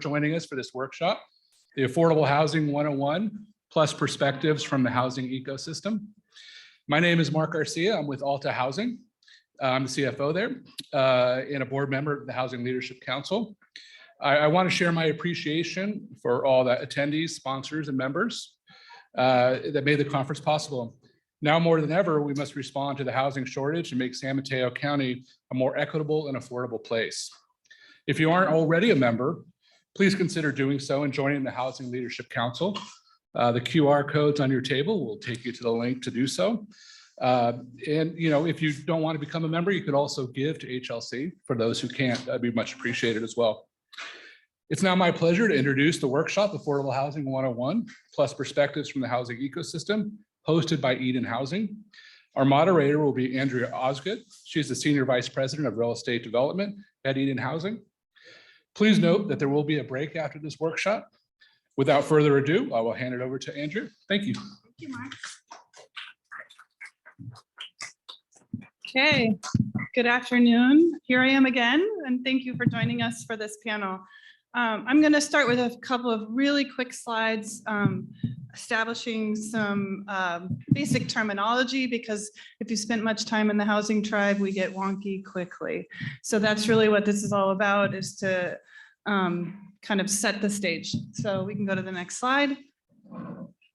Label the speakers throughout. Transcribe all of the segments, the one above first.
Speaker 1: joining us for this workshop, the Affordable Housing 101 plus perspectives from the housing ecosystem. My name is Mark Garcia. I'm with Alta Housing. I'm the CFO there and a board member of the Housing Leadership Council. I want to share my appreciation for all the attendees, sponsors, and members that made the conference possible. Now more than ever, we must respond to the housing shortage and make San Mateo County a more equitable and affordable place. If you aren't already a member, please consider doing so and joining the Housing Leadership Council. The QR codes on your table will take you to the link to do so. And if you don't want to become a member, you could also give to HLC. For those who can't, that'd be much appreciated as well. It's now my pleasure to introduce the workshop, Affordable Housing 101, plus perspectives from the housing ecosystem, hosted by Eden Housing. Our moderator will be Andrea Osgood. She's the Senior Vice President of Real Estate Development at Eden Housing. Please note that there will be a break after this workshop. Without further ado, I will hand it over to Andrea. Thank you.
Speaker 2: Thank you, Mark. Okay, good afternoon. Here I am again, and thank you for joining us for this panel. I'm going to start with a couple of really quick slides establishing some basic terminology, because if you spent much time in the housing tribe, we get wonky quickly. So that's really what this is all about, is to kind of set the stage. So we can go to the next slide.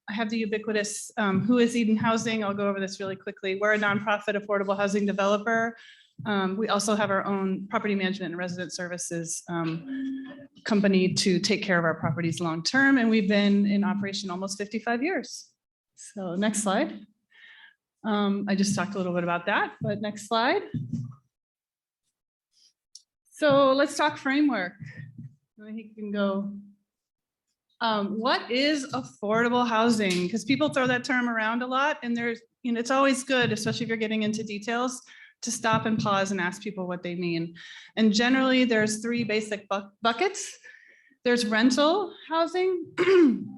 Speaker 2: I have the ubiquitous, who is Eden Housing? I'll go over this really quickly. We're a nonprofit affordable housing developer. We also have our own property management and resident services company to take care of our properties long-term, and we've been in operation almost 55 years. So next slide. I just talked a little bit about that, but next slide. So let's talk framework. He can go. What is affordable housing? Because people throw that term around a lot, and it's always good, especially if you're getting into details, to stop and pause and ask people what they mean. And generally there's three basic buckets. There's rental housing.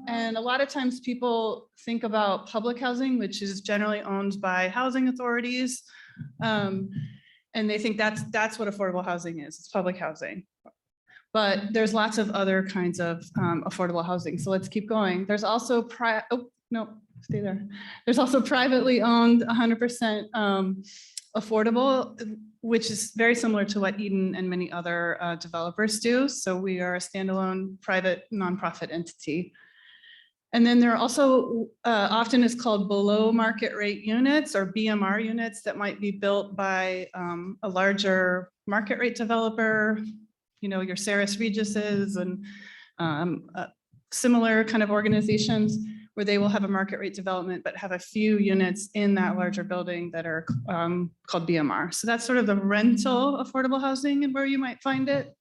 Speaker 2: And a lot of times people think about public housing, which is generally owned by housing authorities. And they think that's what affordable housing is. It's public housing. But there's lots of other kinds of affordable housing. So let's keep going. There's also stay there. There's also privately owned 100% affordable, which is very similar to what Eden and many other developers do. So we are a standalone private nonprofit entity. And then there are also often is called below market rate units, or BMR units, that might be built by a larger market rate developer, your Saris Regis's and similar kind of organizations, where they will have a market rate development, but have a few units in that larger building that are called BMR. So that's sort of the rental affordable housing and where you might find it.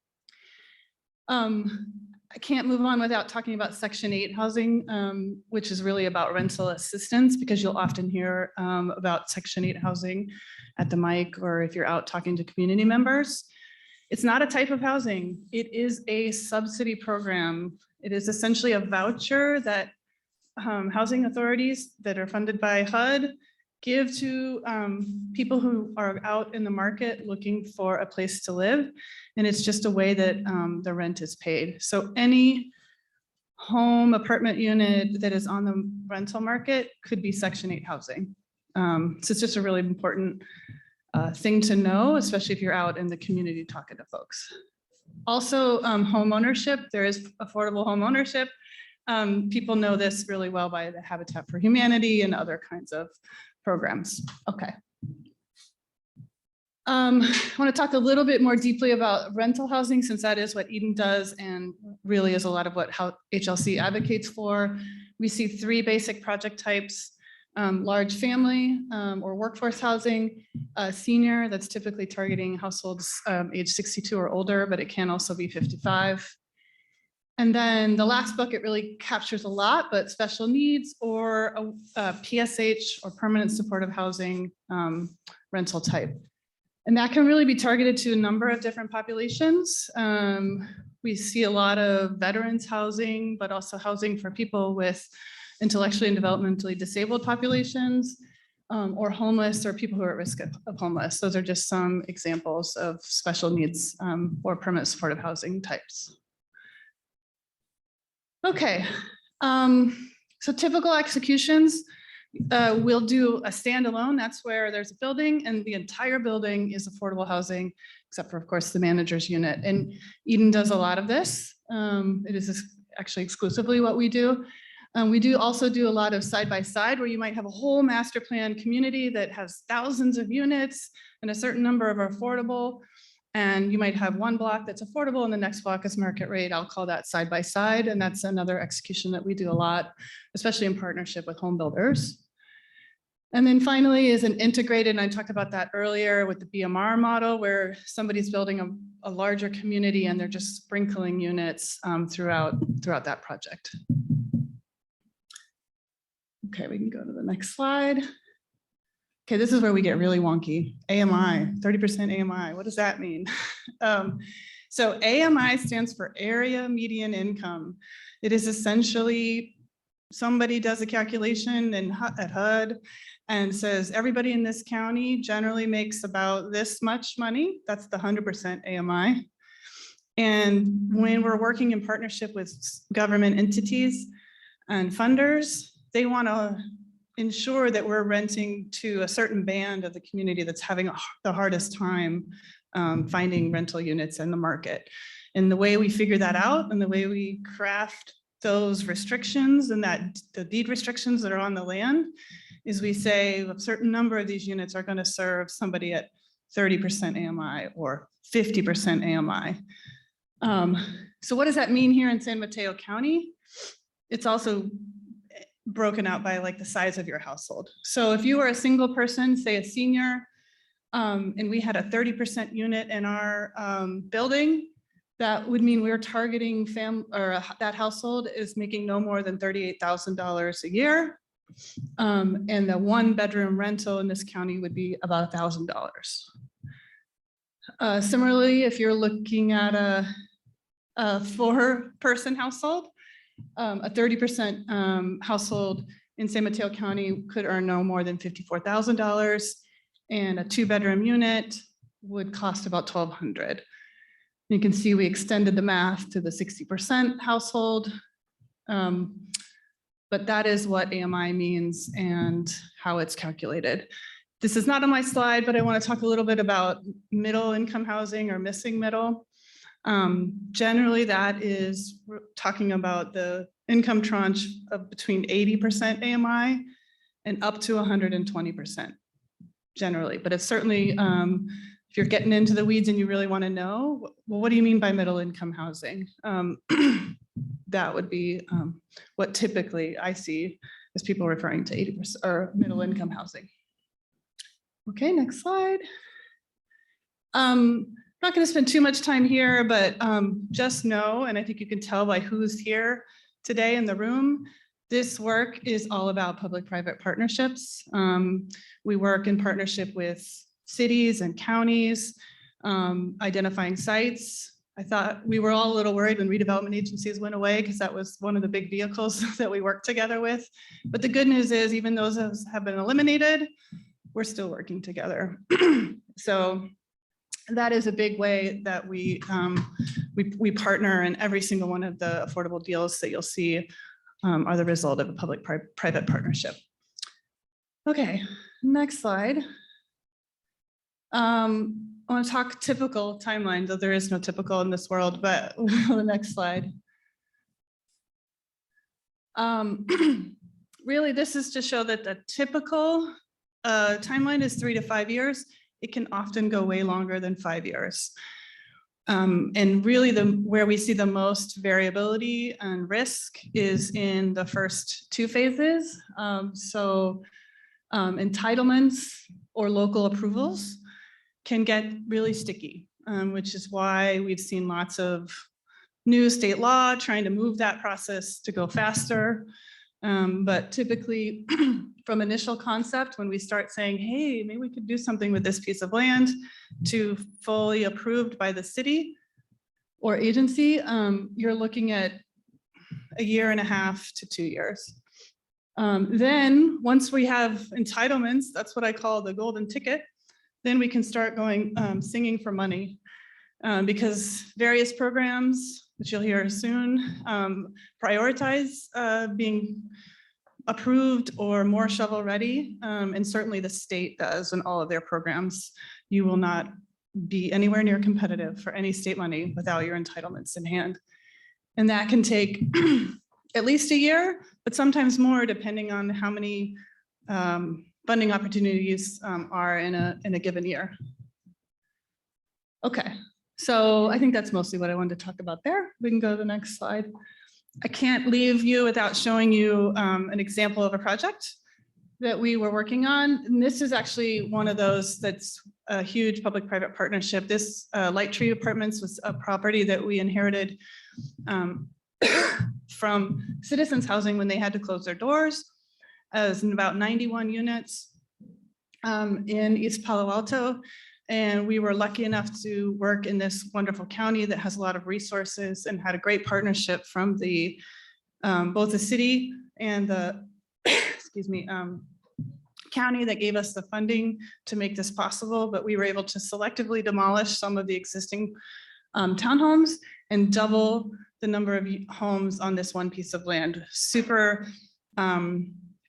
Speaker 2: I can't move on without talking about Section 8 housing, which is really about rental assistance, because you'll often hear about Section 8 housing at the mic, or if you're out talking to community members. It's not a type of housing. It is a subsidy program. It is essentially a voucher that housing authorities that are funded by HUD give to people who are out in the market looking for a place to live. And it's just a way that the rent is paid. So any home, apartment unit that is on the rental market could be Section 8 housing. So it's just a really important thing to know, especially if you're out in the community talking to folks. Also, home ownership. There is affordable home ownership. People know this really well by the Habitat for Humanity and other kinds of programs. Okay. I want to talk a little bit more deeply about rental housing, since that is what Eden does and really is a lot of what HLC advocates for. We see three basic project types: large family or workforce housing, senior, that's typically targeting households age 62 or older, but it can also be 55. And then the last bucket really captures a lot, but special needs or a PSH, or permanent supportive housing rental type. And that can really be targeted to a number of different populations. We see a lot of veterans housing, but also housing for people with intellectually and developmentally disabled populations, or homeless, or people who are at risk of homeless. Those are just some examples of special needs or permanent supportive housing types. Okay, so typical executions, we'll do a standalone. That's where there's a building and the entire building is affordable housing, except for, of course, the manager's unit. And Eden does a lot of this. It is actually exclusively what we do. We do also do a lot of side-by-side where you might have a whole master plan community that has thousands of units and a certain number of affordable. And you might have one block that's affordable and the next block is market rate. I'll call that side-by-side. And that's another execution that we do a lot, especially in partnership with home builders. And then finally is an integrated, and I talked about that earlier with the BMR model, where somebody's building a larger community and they're just sprinkling units throughout that project. Okay, we can go to the next slide. Okay, this is where we get really wonky. AMI, 30% AMI, what does that mean? So AMI stands for area median income. It is essentially somebody does a calculation at HUD and says everybody in this county generally makes about this much money. That's the 100% AMI. And when we're working in partnership with government entities and funders, they want to ensure that we're renting to a certain band of the community that's having the hardest time finding rental units in the market. And the way we figure that out and the way we craft those restrictions and the deed restrictions that are on the land is we say a certain number of these units are going to serve somebody at 30% AMI or 50% AMI. So what does that mean here in San Mateo County? It's also broken out by like the size of your household. So if you were a single person, say a senior, and we had a 30% unit in our building, that would mean we're targeting that household is making no more than $38,000 a year. And the one bedroom rental in this county would be about $1,000. Similarly, if you're looking at a 4-person household, a 30% household in San Mateo County could earn no more than $54,000, and a 2-bedroom unit would cost about $1,200. You can see we extended the math to the 60% household, but that is what AMI means and how it's calculated. This is not on my slide, but I want to talk a little bit about middle income housing or missing middle. Generally, that is talking about the income tranche of between 80% AMI and up to 120% generally. But it's certainly, if you're getting into the weeds and you really want to know, well, what do you mean by middle income housing? That would be what typically I see as people referring to 80% or middle income housing. Okay, next slide. Not going to spend too much time here, but just know, and I think you can tell by who's here today in the room, this work is all about public-private partnerships. We work in partnership with cities and counties, identifying sites. I thought we were all a little worried when redevelopment agencies went away because that was one of the big vehicles that we worked together with. But the good news is even those have been eliminated, we're still working together. So that is a big way that we partner, and every single one of the affordable deals that you'll see are the result of a public-private partnership. Okay, next slide. I want to talk typical timeline, though there is no typical in this world, but the next slide. Really, this is to show that the typical timeline is 3 to 5 years. It can often go way longer than 5 years. And really where we see the most variability and risk is in the first 2 phases. Entitlements or local approvals can get really sticky, which is why we've seen lots of new state law trying to move that process to go faster. But typically from initial concept, when we start saying, hey, maybe we could do something with this piece of land, to fully approved by the city or agency, you're looking at 1.5 to 2 years. Then once we have entitlements, that's what I call the golden ticket, then we can start going singing for money, because various programs which you'll hear soon, prioritize being approved or more shovel ready. And certainly the state does in all of their programs. You will not be anywhere near competitive for any state money without your entitlements in hand. And that can take at least a year, but sometimes more depending on how many funding opportunities are in a given year. Okay, so I think that's mostly what I wanted to talk about there. We can go to the next slide. I can't leave you without showing you an example of a project that we were working on. And this is actually one of those that's a huge public-private partnership. This Light Tree Apartments was a property that we inherited from Citizens Housing when they had to close their doors. As in about 91 units in East Palo Alto. And we were lucky enough to work in this wonderful county that has a lot of resources and had a great partnership from the both the city and the excuse me county that gave us the funding to make this possible. But we were able to selectively demolish some of the existing townhomes and double the number of homes on this one piece of land. Super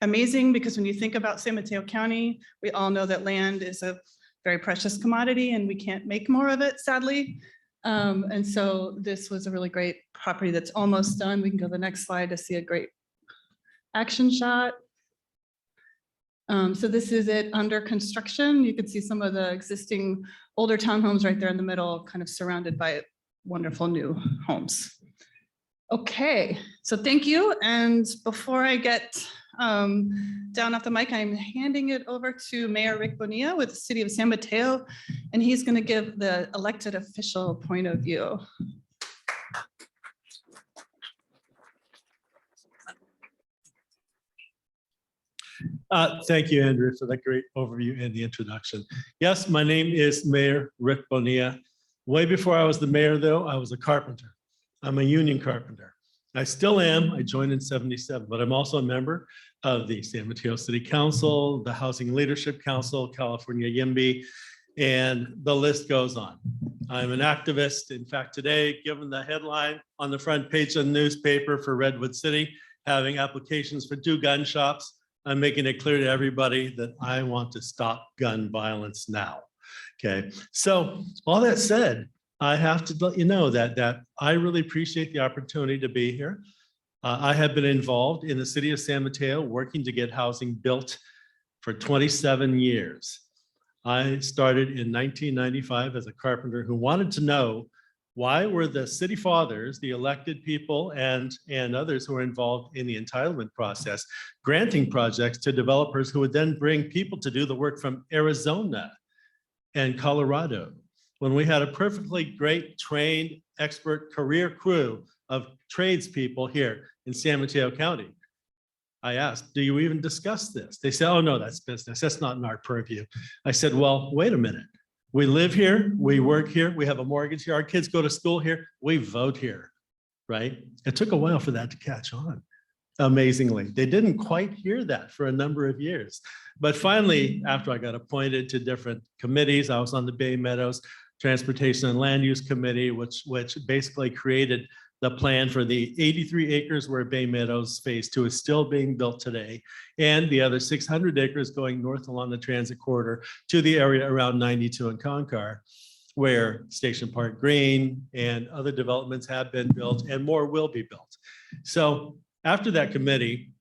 Speaker 2: amazing, because when you think about San Mateo County, we all know that land is a very precious commodity and we can't make more of it, sadly. And so this was a really great property that's almost done. We can go to the next slide to see a great action shot. So this is it under construction. You can see some of the existing older townhomes right there in the middle, kind of surrounded by wonderful new homes. Okay, so thank you. And before I get down off the mic, I'm handing it over to Mayor Rick Bonilla with the City of San Mateo, and he's going to give the elected official point of view.
Speaker 3: Thank you, Andrew, for that great overview and the introduction. Yes, my name is Mayor Rick Bonilla. Way before I was the mayor, though, I was a carpenter. I'm a union carpenter. I still am. I joined in '77, but I'm also a member of the San Mateo City Council, the Housing Leadership Council, California YIMBY, and the list goes on. I'm an activist. In fact, today, given the headline on the front page of the newspaper for Redwood City, having applications for 2 gun shops, I'm making it clear to everybody that I want to stop gun violence now. Okay, so all that said, I have to let you know that I really appreciate the opportunity to be here. I have been involved in the city of San Mateo working to get housing built for 27 years. I started in 1995 as a carpenter who wanted to know why were the city fathers, the elected people, and others who were involved in the entitlement process, granting projects to developers who would then bring people to do the work from Arizona and Colorado, when we had a perfectly great, trained, expert career crew of tradespeople here in San Mateo County. I asked, do you even discuss this? They said, oh no, that's business. That's not in our purview. I said, well, wait a minute. We live here, we work here, we have a mortgage here, our kids go to school here, we vote here, right? It took a while for that to catch on. Amazingly, they didn't quite hear that for a number of years. But finally, after I got appointed to different committees, I was on the Bay Meadows Transportation and Land Use Committee, which basically created the plan for the 83 acres where Bay Meadows Phase 2 is still being built today, and the other 600 acres going north along the transit corridor to the area around 92 and Concar, where Station Park Green and other developments have been built and more will be built. So after that committee,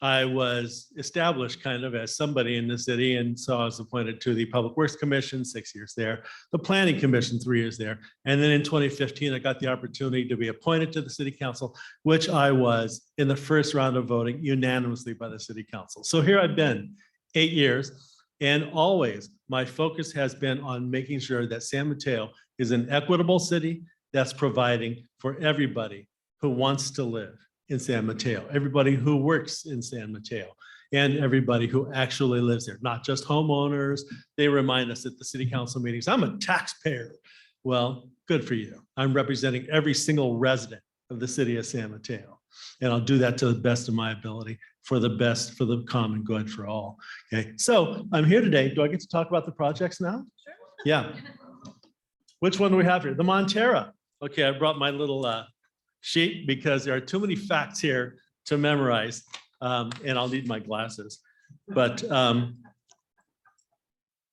Speaker 3: I was established kind of as somebody in the city, and so I was appointed to the Public Works Commission, 6 years there, the Planning Commission, 3 years there, and then in 2015, I got the opportunity to be appointed to the City Council, which I was in the first round of voting unanimously by the City Council. So here I've been 8 years, and always my focus has been on making sure that San Mateo is an equitable city that's providing for everybody who wants to live in San Mateo, everybody who works in San Mateo, and everybody who actually lives there, not just homeowners. They remind us at the city council meetings, I'm a taxpayer. Well, good for you. I'm representing every single resident of the city of San Mateo. And I'll do that to the best of my ability for the best, for the common good for all. Okay, so I'm here today. Do I get to talk about the projects now? Sure. Yeah. Which one do we have here? The Montera. Okay, I brought my little sheet because there are too many facts here to memorize. And I'll need my glasses. But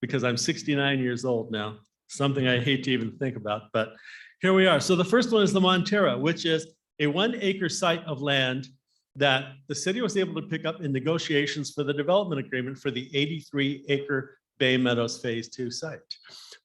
Speaker 3: because I'm 69 years old now, something I hate to even think about, but here we are. So the first one is the Montera, which is a 1 acre site of land that the city was able to pick up in negotiations for the development agreement for the 83 acre Bay Meadows Phase 2 site.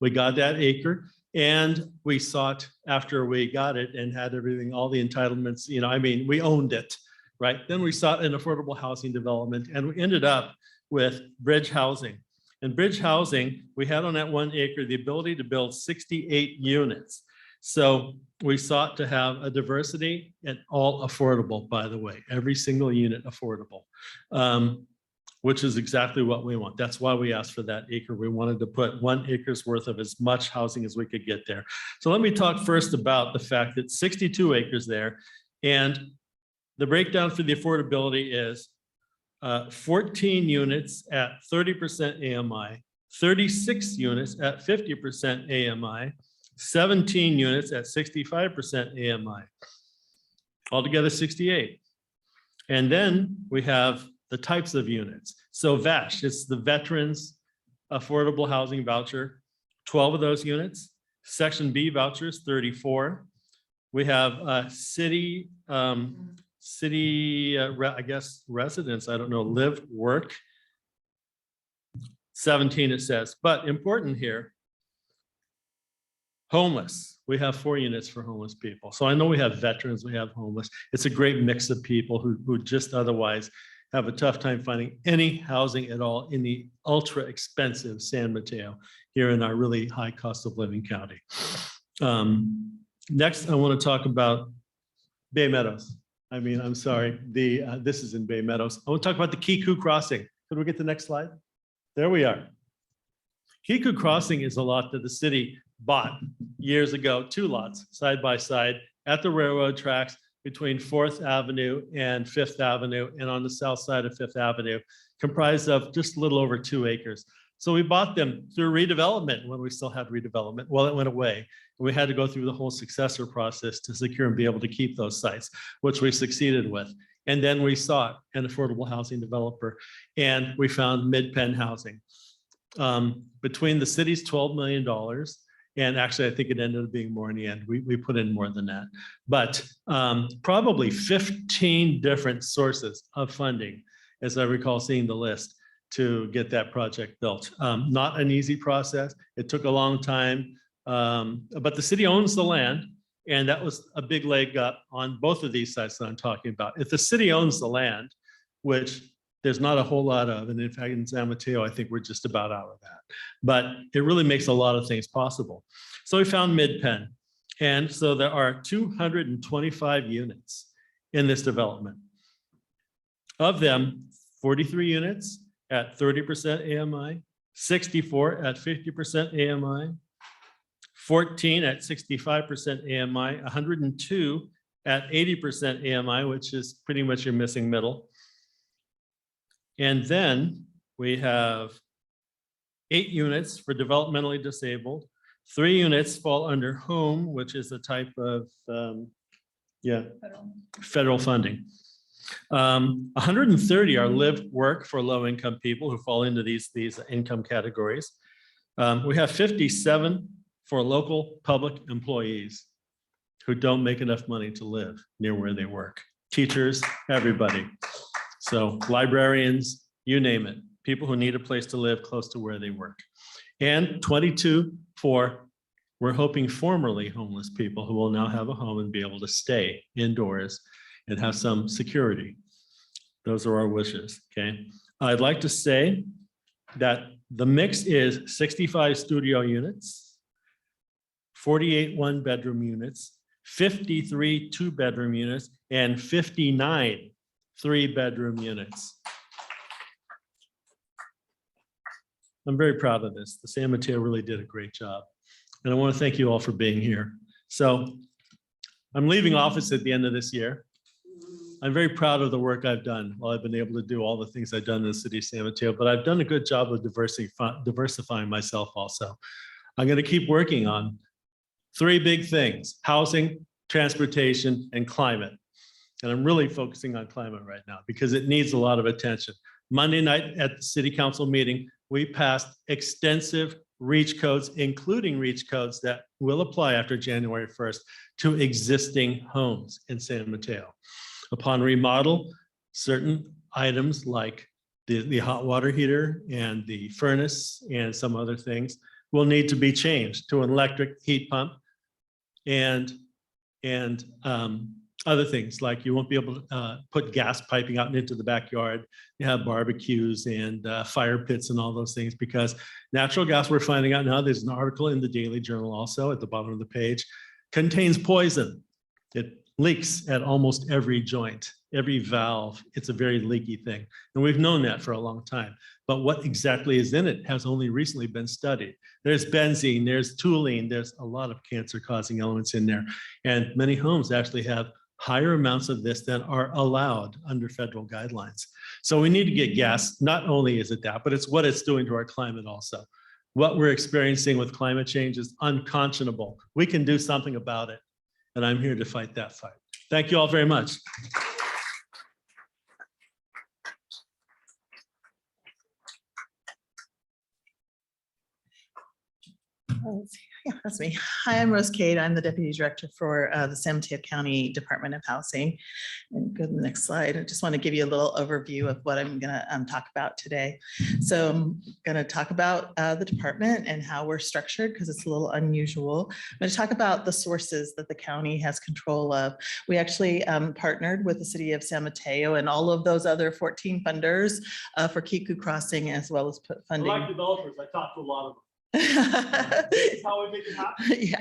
Speaker 3: We got that acre and we sought, after we got it and had everything, all the entitlements, you know, I mean, we owned it, right? Then we sought an affordable housing development and we ended up with Bridge Housing. And Bridge Housing, we had on that 1 acre the ability to build 68 units. So we sought to have a diversity and all affordable, by the way, every single unit affordable, which is exactly what we want. That's why we asked for that acre. We wanted to put 1 acre's worth of as much housing as we could get there. So let me talk first about the fact that 62 acres there, and the breakdown for the affordability is 14 units at 30% AMI, 36 units at 50% AMI, 17 units at 65% AMI, altogether 68. And then we have the types of units. So VASH, it's the Veterans Affordable Housing Voucher, 12 of those units. Section B vouchers, 34. We have city, I guess, residents, I don't know, live, work, 17 it says, but important here, homeless. We have 4 units for homeless people. So I know we have veterans, we have homeless. It's a great mix of people who just otherwise have a tough time finding any housing at all in the ultra expensive San Mateo here in our really high cost of living county. Next, I want to talk about Bay Meadows. I mean, I'm sorry, this is in Bay Meadows. I want to talk about the Kiku Crossing. Could we get the next slide? There we are. Kiku Crossing is a lot that the city bought years ago, 2 lots side by side at the railroad tracks between 4th Avenue and 5th Avenue and on the south side of 5th Avenue, comprised of just a little over 2 acres. So we bought them through redevelopment when we still had redevelopment. Well, it went away. We had to go through the whole successor process to secure and be able to keep those sites, which we succeeded with. And then we sought an affordable housing developer and we found Mid-Penn Housing. Between the city's $12 million, and actually I think it ended up being more in the end. We put in more than that, but probably 15 different sources of funding, as I recall seeing the list, to get that project built. Not an easy process. It took a long time, but the city owns the land. And that was a big leg up on both of these sites that I'm talking about. If the city owns the land, which there's not a whole lot of, and in fact, in San Mateo, I think we're just about out of that. But it really makes a lot of things possible. So we found Mid-Penn. And so there are 225 units in this development. Of them, 43 units at 30% AMI, 64 at 50% AMI, 14 at 65% AMI, 102 at 80% AMI, which is pretty much your missing middle. And then we have 8 units for developmentally disabled. 3 units fall under home, which is a type of federal funding. 130 are live work for low income people who fall into these income categories. We have 57 for local public employees who don't make enough money to live near where they work. Teachers, everybody. So librarians, you name it, people who need a place to live close to where they work. And 22 for, we're hoping formerly homeless people who will now have a home and be able to stay indoors and have some security. Those are our wishes, okay? I'd like to say that the mix is 65 studio units, 48 1-bedroom units, 53 2-bedroom units, and 59 3-bedroom units. I'm very proud of this. The San Mateo really did a great job. And I want to thank you all for being here. So I'm leaving office at the end of this year. I'm very proud of the work I've done. Well, I've been able to do all the things I've done in the city of San Mateo, but I've done a good job of diversifying myself also. I'm going to keep working on 3 big things: housing, transportation, and climate. And I'm really focusing on climate right now because it needs a lot of attention. Monday night at the city council meeting, we passed extensive reach codes, including reach codes that will apply after January 1st to existing homes in San Mateo. Upon remodel, certain items like the hot water heater and the furnace and some other things will need to be changed to an electric heat pump and other things like you won't be able to put gas piping out into the backyard. You have barbecues and fire pits and all those things because natural gas, we're finding out now, there's an article in the Daily Journal also at the bottom of the page, contains poison. It leaks at almost every joint, every valve. It's a very leaky thing. And we've known that for a long time. But what exactly is in it has only recently been studied. There's benzene, there's toluene, there's a lot of cancer causing elements in there. And many homes actually have higher amounts of this than are allowed under federal guidelines. So we need to get gas. Not only is it that, but it's what it's doing to our climate also. What we're experiencing with climate change is unconscionable. We can do something about it. And I'm here to fight that fight. Thank you all very much.
Speaker 4: Yeah, that's me. Hi, I'm Rose Cade. I'm the Deputy Director for the San Mateo County Department of Housing. And go to the next slide. I just want to give you a little overview of what I'm going to talk about today. So I'm going to talk about the department and how we're structured because it's a little unusual. I'm going to talk about the sources that the county has control of. We actually partnered with the city of San Mateo and all of those other 14 funders for Kiku Crossing, as well as put funding.
Speaker 3: I like developers. I talked to a lot of them. How we make it happen.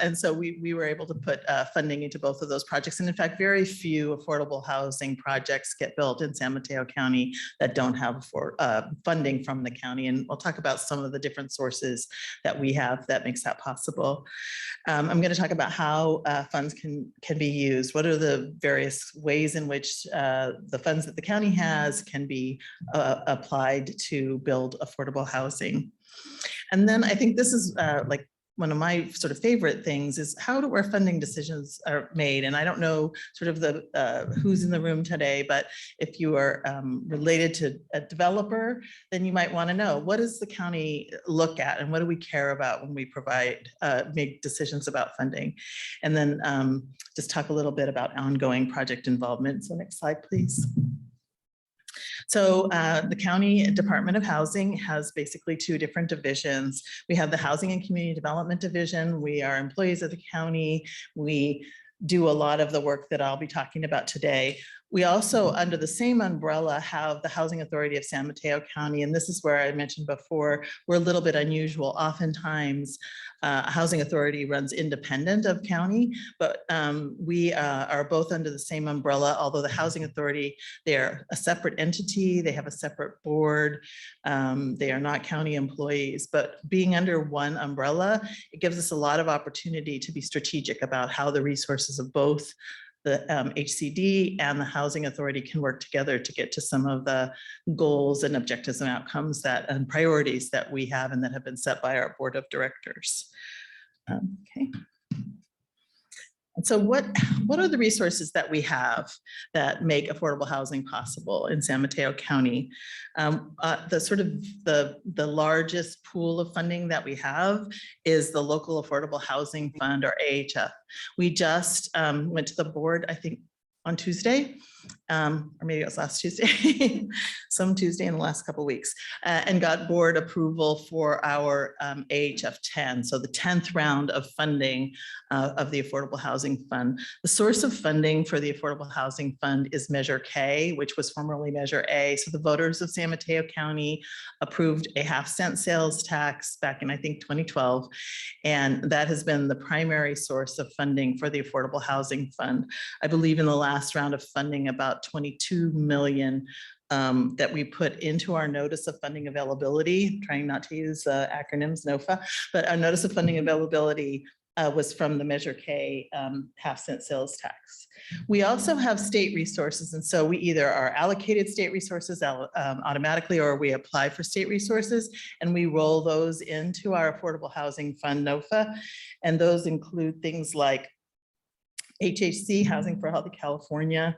Speaker 4: And so we were able to put funding into both of those projects. And in fact, very few affordable housing projects get built in San Mateo County that don't have funding from the county. And we'll talk about some of the different sources that we have that makes that possible. I'm going to talk about how funds can be used. What are the various ways in which the funds that the county has can be applied to build affordable housing. And then I think this is like one of my sort of favorite things is how do our funding decisions are made? And I don't know sort of the who's in the room today, but if you are related to a developer, then you might want to know what does the county look at and what do we care about when we provide, make decisions about funding? And then just talk a little bit about ongoing project involvement. So next slide, please. So the County Department of Housing has basically two different divisions. We have the Housing and Community Development Division. We are employees of the county. We do a lot of the work that I'll be talking about today. We also, under the same umbrella, have the Housing Authority of San Mateo County. And this is where I mentioned before, we're a little bit unusual. Oftentimes, a housing authority runs independent of county, but we are both under the same umbrella, although the Housing Authority, they're a separate entity, they have a separate board, they are not county employees, but being under one umbrella, it gives us a lot of opportunity to be strategic about how the resources of both the HCD and the Housing Authority can work together to get to some of the goals and objectives and outcomes and priorities that we have and that have been set by our board of directors. Okay. And so what are the resources that we have that make affordable housing possible in San Mateo County? The largest pool of funding that we have is the Local Affordable Housing Fund, or AHF. We just went to the board, I think, on Tuesday, or maybe it was last Tuesday, some Tuesday in the last couple of weeks, and got board approval for our AHF 10, so the 10th round of funding of the Affordable Housing Fund. The source of funding for the Affordable Housing Fund is Measure K, which was formerly Measure A. So the voters of San Mateo County approved a 0.5-cent sales tax back in, I think, 2012, and that has been the primary source of funding for the Affordable Housing Fund. I believe in the last round of funding, about 22 million that we put into our notice of funding availability, trying not to use acronyms, NOFA, but our notice of funding availability was from the Measure K half-cent sales tax. We also have state resources, and so we either are allocated state resources automatically, or we apply for state resources, and we roll those into our Affordable Housing Fund, NOFA, and those include things like HHC, Housing for Healthy California,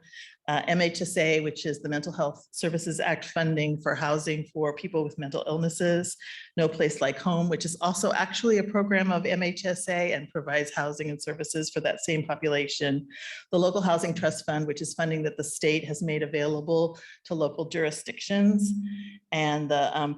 Speaker 4: MHSA, which is the Mental Health Services Act funding for housing for people with mental illnesses, No Place Like Home, which is also actually a program of MHSA and provides housing and services for that same population. The Local Housing Trust Fund, which is funding that the state has made available to local jurisdictions, and the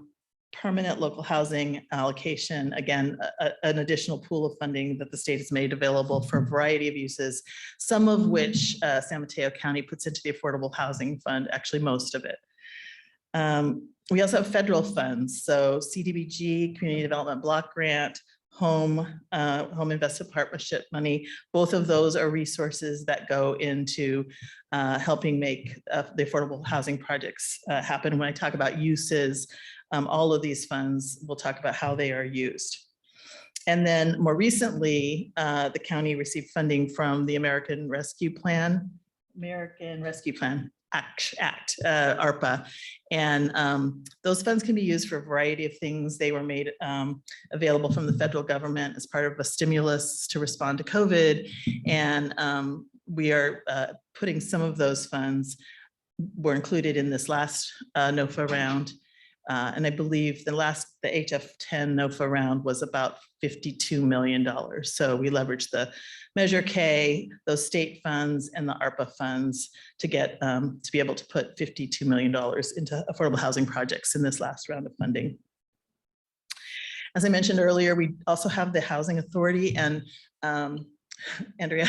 Speaker 4: permanent local housing allocation, again, an additional pool of funding that the state has made available for a variety of uses, some of which San Mateo County puts into the Affordable Housing Fund, actually most of it. We also have federal funds, so CDBG, Community Development Block Grant, Home Investment Partnership money. Both of those are resources that go into helping make the affordable housing projects happen. When I talk about uses, all of these funds, we'll talk about how they are used. And then more recently, the county received funding from the American Rescue Plan Act, ARPA. And those funds can be used for a variety of things. They were made available from the federal government as part of a stimulus to respond to COVID. And we are putting some of those funds were included in this last NOFA round. And I believe the HF10 NOFA round was about $52 million. So we leveraged the Measure K, those state funds, and the ARPA funds to get to be able to put $52 million into affordable housing projects in this last round of funding. As I mentioned earlier, we also have the Housing Authority, and Andrea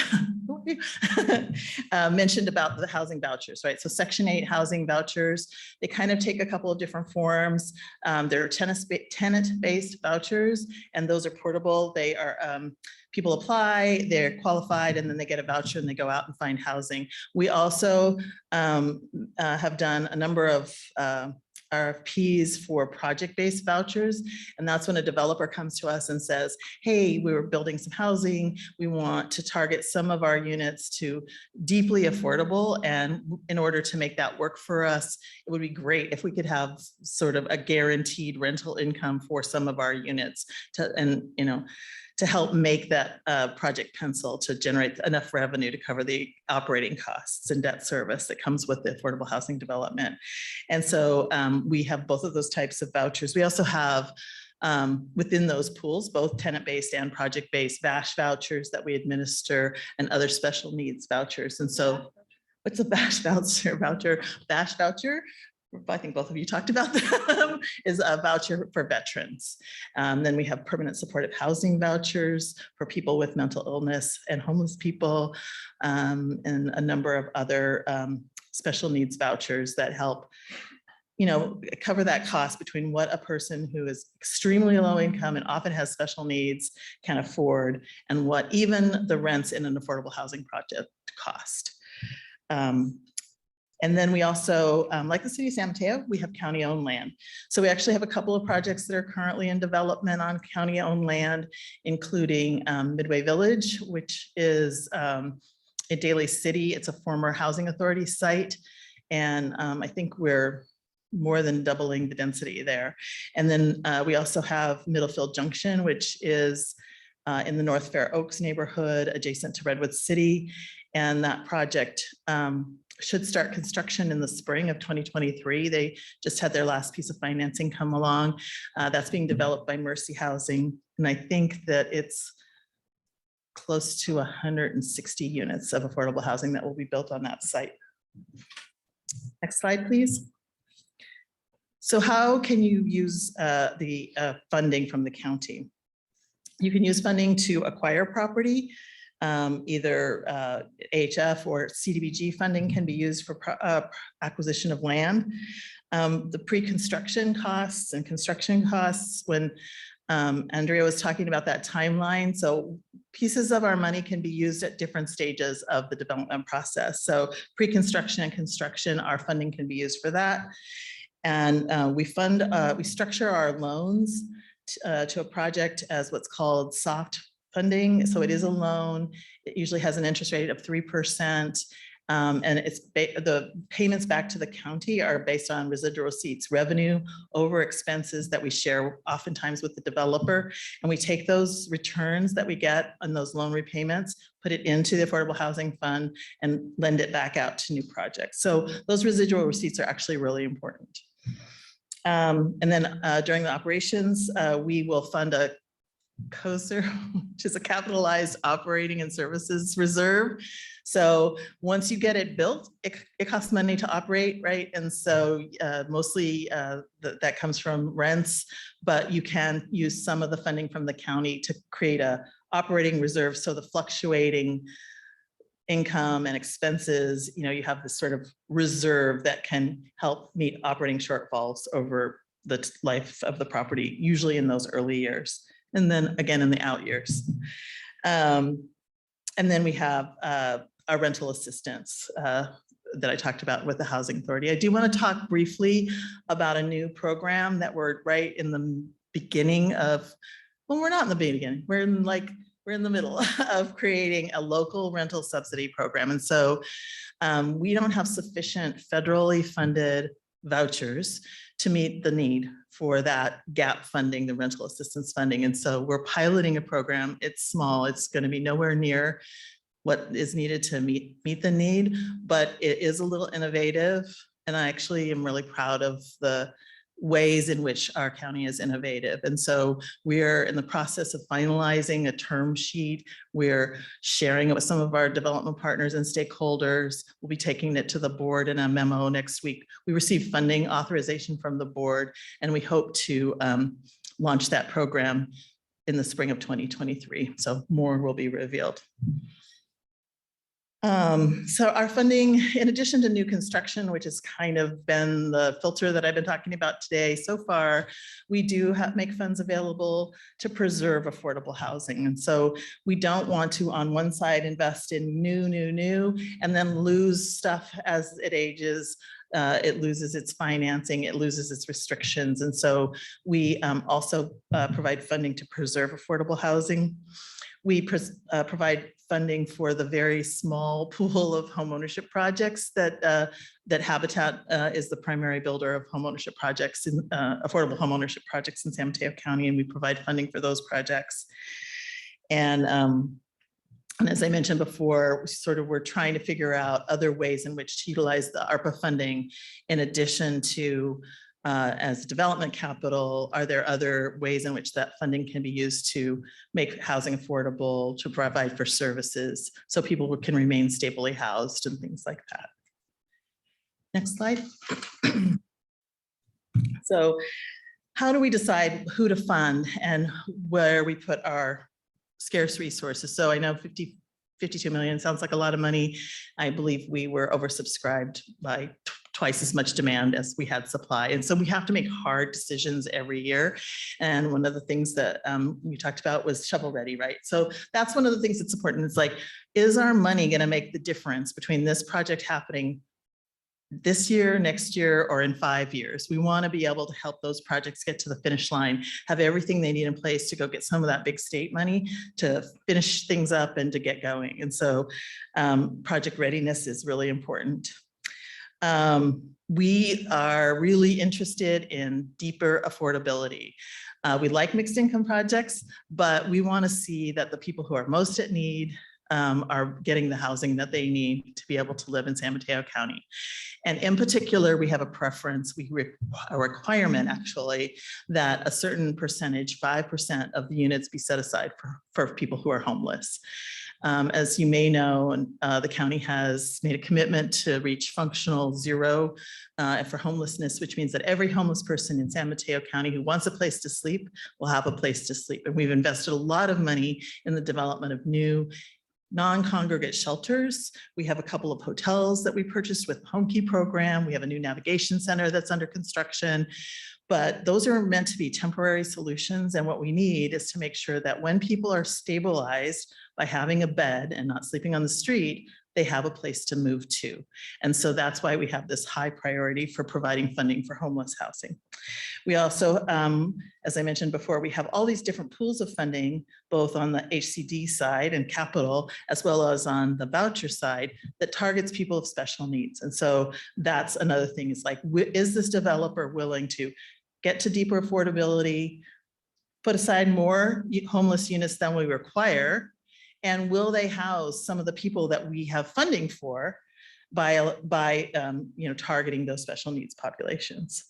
Speaker 4: mentioned about the housing vouchers, right? So Section 8 housing vouchers, they kind of take a couple of different forms. There are tenant-based vouchers, and those are portable. They are, people apply, they're qualified, and then they get a voucher and they go out and find housing. We also have done a number of RFPs for project-based vouchers. And that's when a developer comes to us and says, hey, we were building some housing. We want to target some of our units to deeply affordable. And in order to make that work for us, it would be great if we could have sort of a guaranteed rental income for some of our units to help make that project pencil, to generate enough revenue to cover the operating costs and debt service that comes with the affordable housing development. And so we have both of those types of vouchers. We also have within those pools, both tenant-based and project-based VASH vouchers that we administer, and other special needs vouchers. And so what's a VASH voucher? VASH voucher, I think both of you talked about them, is a voucher for veterans. Then we have permanent supportive housing vouchers for people with mental illness and homeless people, and a number of other special needs vouchers that help cover that cost between what a person who is extremely low income and often has special needs can afford, and what even the rents in an affordable housing project cost. And then we also, like the city of San Mateo, we have county-owned land. So we actually have a couple of projects that are currently in development on county-owned land, including Midway Village, which is in Daly City. It's a former housing authority site. And I think we're more than doubling the density there. And then we also have Middlefield Junction, which is in the North Fair Oaks neighborhood, adjacent to Redwood City. And that project should start construction in the spring of 2023. They just had their last piece of financing come along. That's being developed by Mercy Housing. And I think that it's close to 160 units of affordable housing that will be built on that site. Next slide, please. So how can you use the funding from the county? You can use funding to acquire property. Either HF or CDBG funding can be used for acquisition of land. The pre-construction costs and construction costs, when Andrea was talking about that timeline, so pieces of our money can be used at different stages of the development process. So pre-construction and construction, our funding can be used for that. And we structure our loans to a project as what's called soft funding. So it is a loan. It usually has an interest rate of 3%. And the payments back to the county are based on residual receipts, revenue over expenses that we share oftentimes with the developer. And we take those returns that we get on those loan repayments, put it into the Affordable Housing Fund and lend it back out to new projects. So those residual receipts are actually really important. And then during the operations, we will fund a COSR, which is a capitalized operating and services reserve. So once you get it built, it costs money to operate, right? And so mostly that comes from rents, but you can use some of the funding from the county to create a operating reserve. So the fluctuating income and expenses, you have this sort of reserve that can help meet operating shortfalls over the life of the property, usually in those early years. And then again, in the out years. And then we have our rental assistance that I talked about with the Housing Authority. I do want to talk briefly about a new program that we're right in the beginning of, well, we're not in the beginning, we're in the middle of creating a local rental subsidy program. And so we don't have sufficient federally funded vouchers to meet the need for that gap funding, the rental assistance funding. And so we're piloting a program. It's small. It's going to be nowhere near what is needed to meet the need, but it is a little innovative. And I actually am really proud of the ways in which our county is innovative. And so we're in the process of finalizing a term sheet. We're sharing it with some of our development partners and stakeholders. We'll be taking it to the board in a memo next week. We received funding authorization from the board, and we hope to launch that program in the spring of 2023. So more will be revealed. So our funding, in addition to new construction, which has kind of been the filter that I've been talking about today so far, we do make funds available to preserve affordable housing. And so we don't want to, on one side, invest in new, and then lose stuff as it ages. It loses its financing, it loses its restrictions. And so we also provide funding to preserve affordable housing. We provide funding for the very small pool of homeownership projects that Habitat is the primary builder of homeownership projects, in affordable homeownership projects in San Mateo County, and we provide funding for those projects. And as I mentioned before, we're trying to figure out other ways in which to utilize the ARPA funding in addition to as development capital. Are there other ways in which that funding can be used to make housing affordable, to provide for services so people can remain stably housed and things like that? Next slide. So how do we decide who to fund and where we put our scarce resources? So I know 52 million sounds like a lot of money. I believe we were oversubscribed by twice as much demand as we had supply. And so we have to make hard decisions every year. And one of the things that we talked about was shovel ready, right? So that's one of the things that's important. It's like, is our money going to make the difference between this project happening this year, next year, or in 5 years? We want to be able to help those projects get to the finish line, have everything they need in place to go get some of that big state money to finish things up and to get going. And so project readiness is really important. We are really interested in deeper affordability. We like mixed income projects, but we want to see that the people who are most at need are getting the housing that they need to be able to live in San Mateo County. And in particular, we have a preference, a requirement actually, that a certain percentage, 5% of the units be set aside for people who are homeless. As you may know, the county has made a commitment to reach functional zero for homelessness, which means that every homeless person in San Mateo County who wants a place to sleep will have a place to sleep. And we've invested a lot of money in the development of new non-congregate shelters. We have a couple of hotels that we purchased with the Home Key program. We have a new navigation center that's under construction. But those are meant to be temporary solutions. And what we need is to make sure that when people are stabilized by having a bed and not sleeping on the street, they have a place to move to. And so that's why we have this high priority for providing funding for homeless housing. We also, as I mentioned before, we have all these different pools of funding, both on the HCD side and capital, as well as on the voucher side that targets people with special needs. And so that's another thing, is like, is this developer willing to get to deeper affordability, put aside more homeless units than we require, and will they house some of the people that we have funding for by targeting those special needs populations?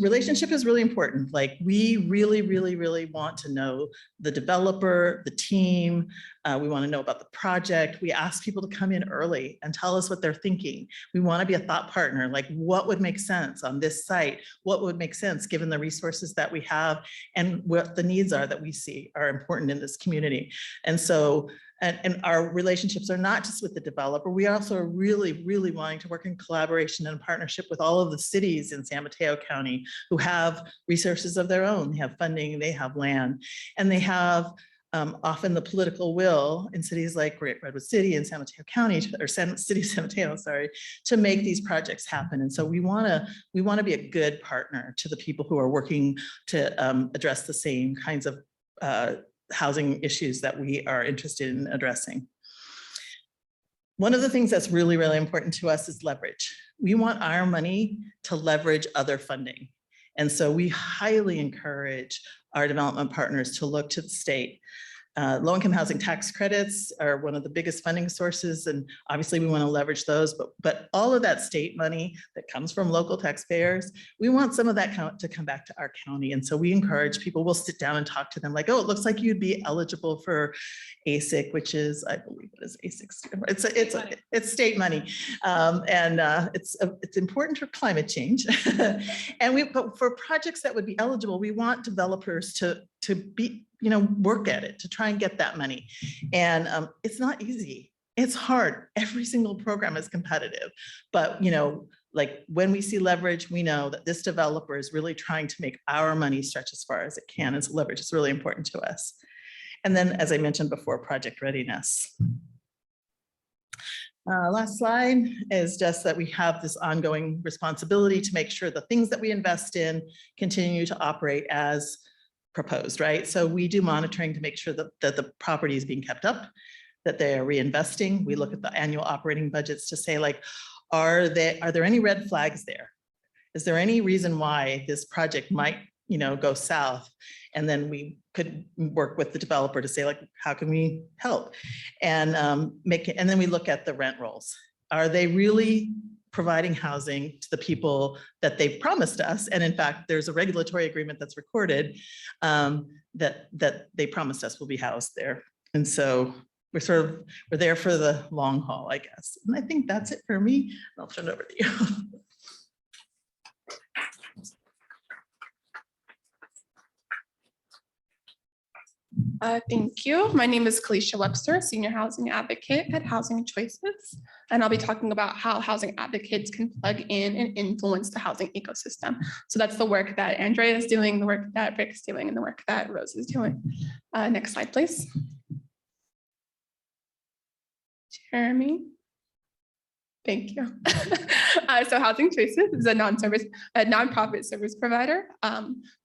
Speaker 4: Relationship is really important. Like, we really want to know the developer, the team. We want to know about the project. We ask people to come in early and tell us what they're thinking. We want to be a thought partner. Like, what would make sense on this site? What would make sense given the resources that we have and what the needs are that we see are important in this community? And so, and our relationships are not just with the developer. We also are really wanting to work in collaboration and partnership with all of the cities in San Mateo County who have resources of their own. They have funding, they have land, and they have often the political will in cities like Great Redwood City and San Mateo County, or City of San Mateo, sorry, to make these projects happen. And so we want to be a good partner to the people who are working to address the same kinds of housing issues that we are interested in addressing. One of the things that's really important to us is leverage. We want our money to leverage other funding. And so we highly encourage our development partners to look to the state. Low-income housing tax credits are one of the biggest funding sources, and obviously we want to leverage those, but all of that state money that comes from local taxpayers, we want some of that to come back to our county. And so we encourage people, we'll sit down and talk to them like, oh, it looks like you'd be eligible for ASIC, which is, I believe it is ASIC. It's state money. It's important for climate change. But for projects that would be eligible, we want developers to be, work at it, to try and get that money. And it's not easy. It's hard. Every single program is competitive, but like, when we see leverage, we know that this developer is really trying to make our money stretch as far as it can. And so leverage is really important to us. And then, as I mentioned before, project readiness. Last slide is just that we have this ongoing responsibility to make sure the things that we invest in continue to operate as proposed, right? So we do monitoring to make sure that the property is being kept up, that they are reinvesting. We look at the annual operating budgets to say, like, are there any red flags there? Is there any reason why this project might, go south? And then we could work with the developer to say, like, how can we help? And and then we look at the rent rolls. Are they really providing housing to the people that they've promised us? And in fact, there's a regulatory agreement that's recorded that they promised us will be housed there. And so we're there for the long haul, I guess. And I think that's it for me. I'll turn it over to you.
Speaker 5: Thank you. My name is Kalisha Webster, Senior Housing Advocate at Housing Choices, and I'll be talking about how housing advocates can plug in and influence the housing ecosystem. So that's the work that Andrea is doing, the work that Rick's doing, and the work that Rose is doing. Next slide, please. Jeremy. Thank you. So Housing Choices is a nonprofit service provider.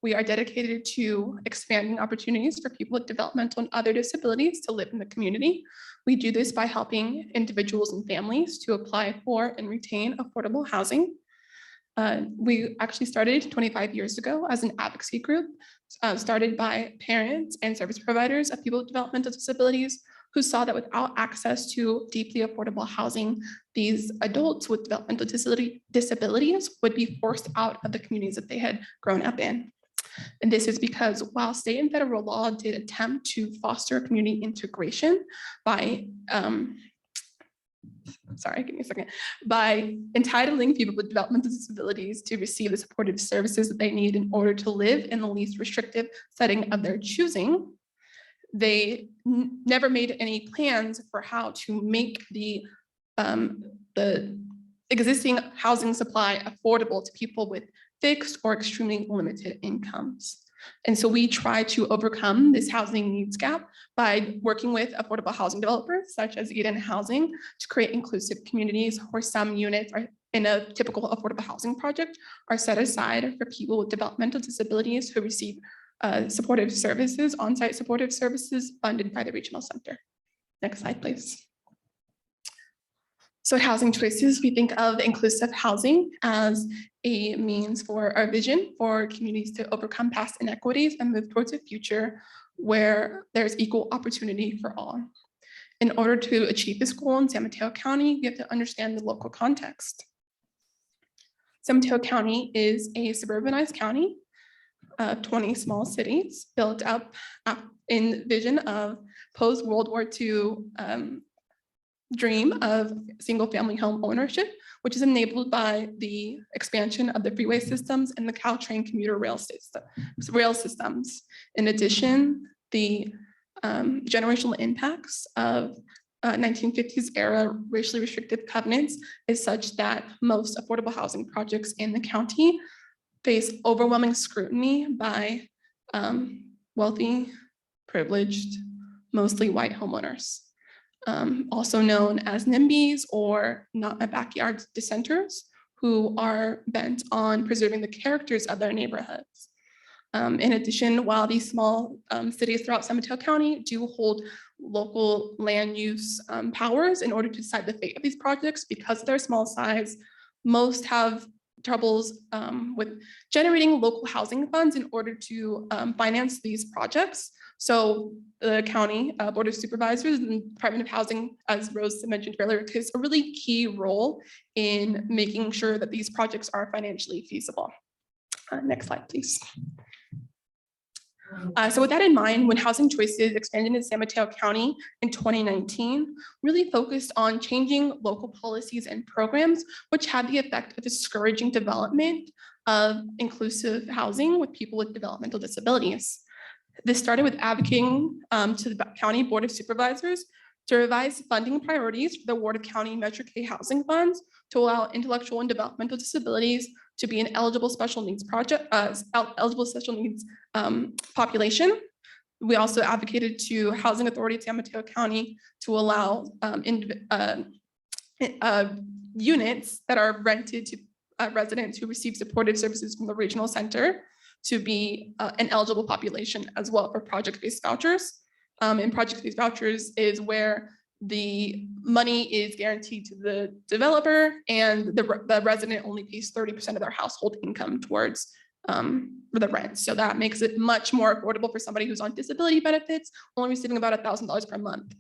Speaker 5: We are dedicated to expanding opportunities for people with developmental and other disabilities to live in the community. We do this by helping individuals and families to apply for and retain affordable housing. We actually started 25 years ago as an advocacy group, started by parents and service providers of people with developmental disabilities who saw that without access to deeply affordable housing, these adults with developmental disabilities would be forced out of the communities that they had grown up in. And this is because while state and federal law did attempt to foster community integration by, sorry, give me a second, by entitling people with developmental disabilities to receive the supportive services that they need in order to live in the least restrictive setting of their choosing, they never made any plans for how to make the existing housing supply affordable to people with fixed or extremely limited incomes. And so we try to overcome this housing needs gap by working with affordable housing developers such as Eden Housing to create inclusive communities where some units are in a typical affordable housing project are set aside for people with developmental disabilities who receive supportive services, on-site supportive services funded by the regional center. Next slide, please. So at Housing Choices, we think of inclusive housing as a means for our vision for communities to overcome past inequities and move towards a future where there's equal opportunity for all. In order to achieve this goal in San Mateo County, we have to understand the local context. San Mateo County is a suburbanized county of 20 small cities built up in vision of post-World War II dream of single-family home ownership, which is enabled by the expansion of the freeway systems and the Caltrain commuter rail systems. In addition, the generational impacts of 1950s era racially restrictive covenants is such that most affordable housing projects in the county face overwhelming scrutiny by wealthy, privileged, mostly white homeowners. Also known as NIMBYs or not my backyard dissenters, who are bent on preserving the characters of their neighborhoods. In addition, while these small cities throughout San Mateo County do hold local land use powers in order to decide the fate of these projects, because of their small size, most have troubles with generating local housing funds in order to finance these projects. So the county board of supervisors and Department of Housing, as Rose mentioned earlier, plays a really key role in making sure that these projects are financially feasible. Next slide, please. So with that in mind, when Housing Choices expanded into San Mateo County in 2019, really focused on changing local policies and programs, which had the effect of discouraging development of inclusive housing with people with developmental disabilities. This started with advocating to the County Board of Supervisors to revise funding priorities for the Ward of County Metro K housing funds to allow intellectual and developmental disabilities to be an eligible special needs population. We also advocated to Housing Authority of San Mateo County to allow units that are rented to residents who receive supportive services from the regional center to be an eligible population as well for project-based vouchers. And project-based vouchers is where the money is guaranteed to the developer and the resident only pays 30% of their household income towards the rent. So that makes it much more affordable for somebody who's on disability benefits, only receiving about $1,000 per month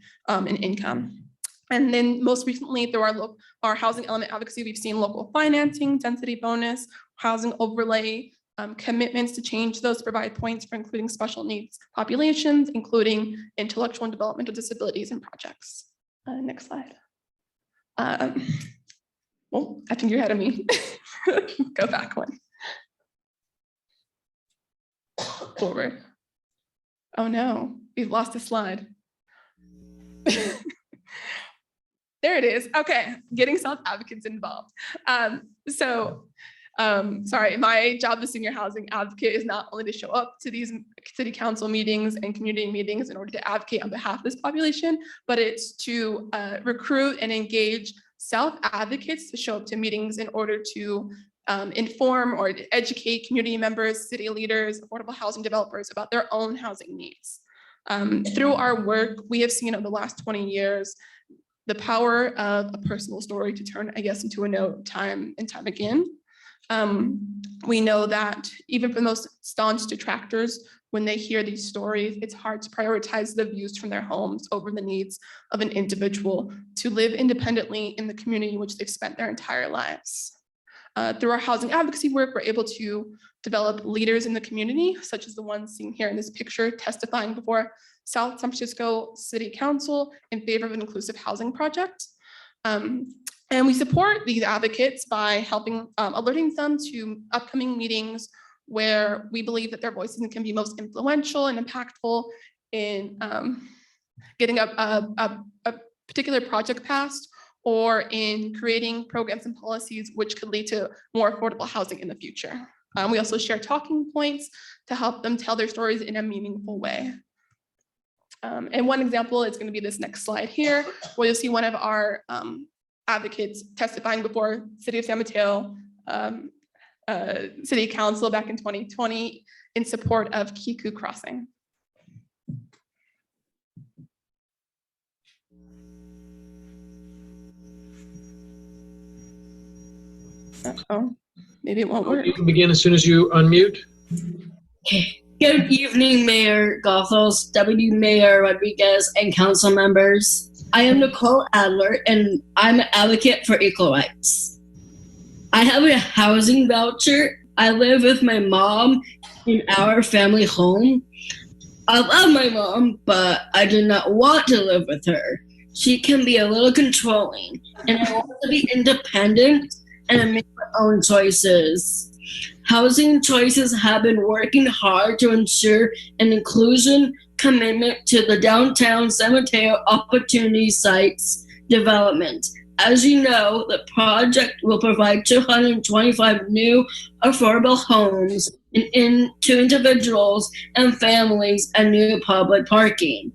Speaker 5: in income. And then most recently through our housing element advocacy, we've seen local financing, density bonus, housing overlay, commitments to change those, provide points for including special needs populations, including intellectual and developmental disabilities and projects. Next slide. Well, I think you're ahead of me. Go back one. Forward. Oh no, we've lost a slide. There it is. Okay, getting self-advocates involved. Sorry, my job as senior housing advocate is not only to show up to these city council meetings and community meetings in order to advocate on behalf of this population, but it's to recruit and engage self-advocates to show up to meetings in order to inform or educate community members, city leaders, affordable housing developers about their own housing needs. Through our work, we have seen over the last 20 years the power of a personal story to turn, I guess, into a note time and time again. We know that even for the most staunch detractors, when they hear these stories, it's hard to prioritize the views from their homes over the needs of an individual to live independently in the community in which they've spent their entire lives. Through our housing advocacy work, we're able to develop leaders in the community, such as the ones seen here in this picture, testifying before South San Francisco City Council in favor of an inclusive housing project. And we support these advocates by helping alerting them to upcoming meetings where we believe that their voices can be most influential and impactful in getting a particular project passed or in creating programs and policies which could lead to more affordable housing in the future. We also share talking points to help them tell their stories in a meaningful way. And one example is going to be this next slide here, where you'll see one of our advocates testifying before City of San Mateo City Council back in 2020 in support of Kiku Crossing. Uh-oh, maybe it won't work.
Speaker 6: You can begin as soon as you unmute.
Speaker 7: Good evening, Mayor Gothels, Deputy Mayor Rodriguez, and council members. I am Nicole Adler, and I'm an advocate for equal rights. I have a housing voucher. I live with my mom in our family home. I love my mom, but I do not want to live with her. She can be a little controlling, and I want to be independent and make my own choices. Housing Choices have been working hard to ensure an inclusion commitment to the downtown San Mateo Opportunity Sites development. As you know, the project will provide 225 new affordable homes to individuals and families and new public parking.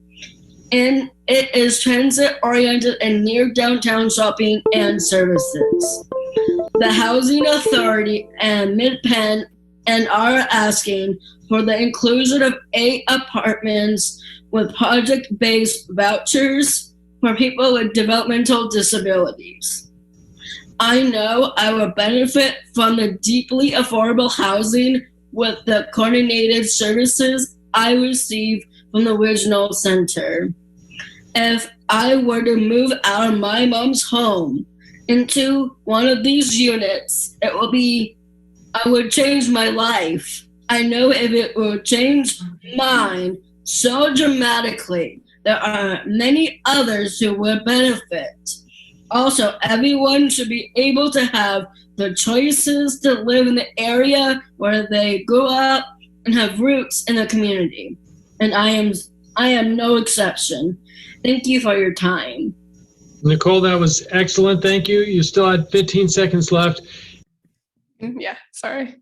Speaker 7: And it is transit-oriented and near downtown shopping and services. The Housing Authority and Mid-Penn and are asking for the inclusion of 8 apartments with project-based vouchers for people with developmental disabilities. I know I will benefit from the deeply affordable housing with the coordinated services I receive from the regional center. If I were to move out of my mom's home into one of these units, I would change my life. I know if it will change mine so dramatically, there are many others who would benefit. Also, everyone should be able to have the choices to live in the area where they grew up and have roots in the community. And I am no exception. Thank you for your time.
Speaker 6: Nicole, that was excellent. Thank you. You still had 15 seconds left.
Speaker 5: Yeah, sorry.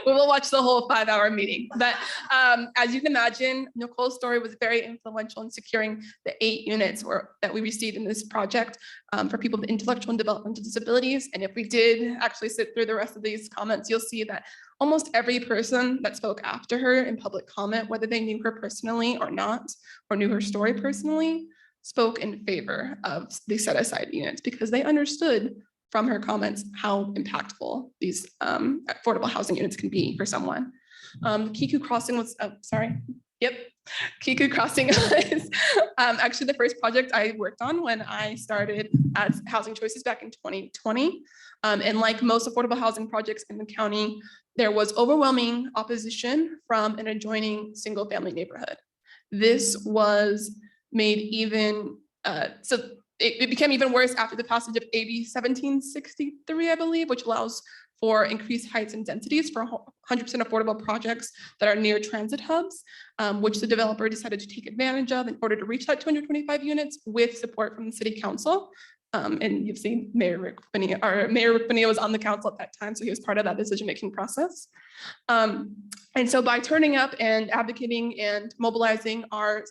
Speaker 5: We will watch the whole 5-hour meeting. But as you can imagine, Nicole's story was very influential in securing the 8 units that we received in this project for people with intellectual and developmental disabilities. And if we did actually sit through the rest of these comments, you'll see that almost every person that spoke after her in public comment, whether they knew her personally or not, or knew her story personally, spoke in favor of the set-aside units because they understood from her comments how impactful these affordable housing units can be for someone. Kiku Crossing was, Kiku Crossing was actually the first project I worked on when I started at Housing Choices back in 2020. And like most affordable housing projects in the county, there was overwhelming opposition from an adjoining single family neighborhood. This was made even, it became even worse after the passage of AB 1763, I believe, which allows for increased heights and densities for 100% affordable projects that are near transit hubs, which the developer decided to take advantage of in order to reach that 225 units with support from the city council. And you've seen Mayor Rick Bonilla was on the council at that time, so he was part of that decision-making process. And so by turning up and advocating and mobilizing our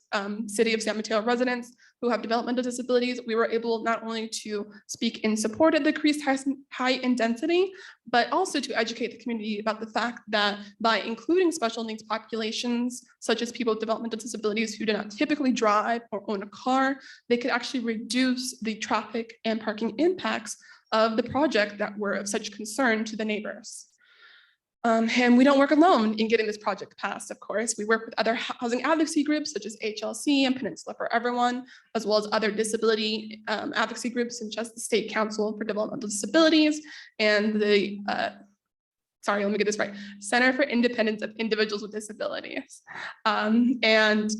Speaker 5: City of San Mateo residents who have developmental disabilities, we were able not only to speak in support of the increased height and density, but also to educate the community about the fact that by including special needs populations, such as people with developmental disabilities who do not typically drive or own a car, they could actually reduce the traffic and parking impacts of the project that were of such concern to the neighbors. And we don't work alone in getting this project passed, of course. We work with other housing advocacy groups such as HLD and Peninsula for Everyone, as well as other disability advocacy groups such as the State Council for Developmental Disabilities and the, let me get this right, Center for Independence of Individuals with Disabilities. Even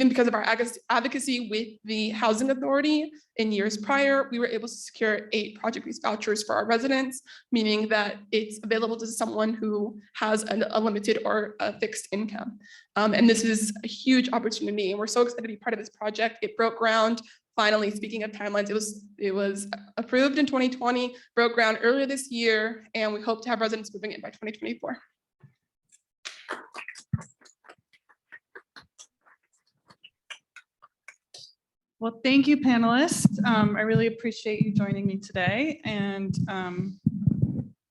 Speaker 5: because of our advocacy with the Housing Authority in years prior, we were able to secure 8 project-based vouchers for our residents, meaning that it's available to someone who has a limited or a fixed income. And this is a huge opportunity, and we're so excited to be part of this project. It broke ground finally, speaking of timelines, it was approved in 2020, broke ground earlier this year, and we hope to have residents moving in by 2024.
Speaker 2: Well, thank you, panelists. I really appreciate you joining me today. And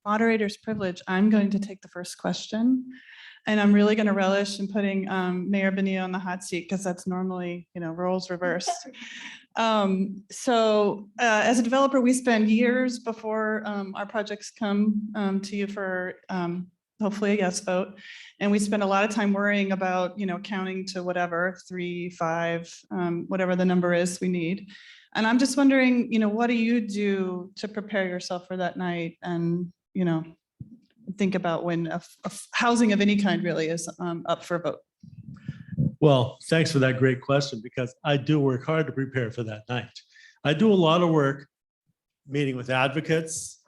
Speaker 2: moderator's privilege, I'm going to take the first question. And I'm really going to relish in putting Mayor Bonilla on the hot seat because that's normally, roles reversed. As a developer, we spend years before our projects come to you for hopefully a yes vote. And we spend a lot of time worrying about, counting to whatever, 3, 5, whatever the number is we need. And I'm just wondering, what do you do to prepare yourself for that night? And, think about when a housing of any kind really is up for a vote.
Speaker 3: Well, thanks for that great question, because I do work hard to prepare for that night. I do a lot of work meeting with advocates,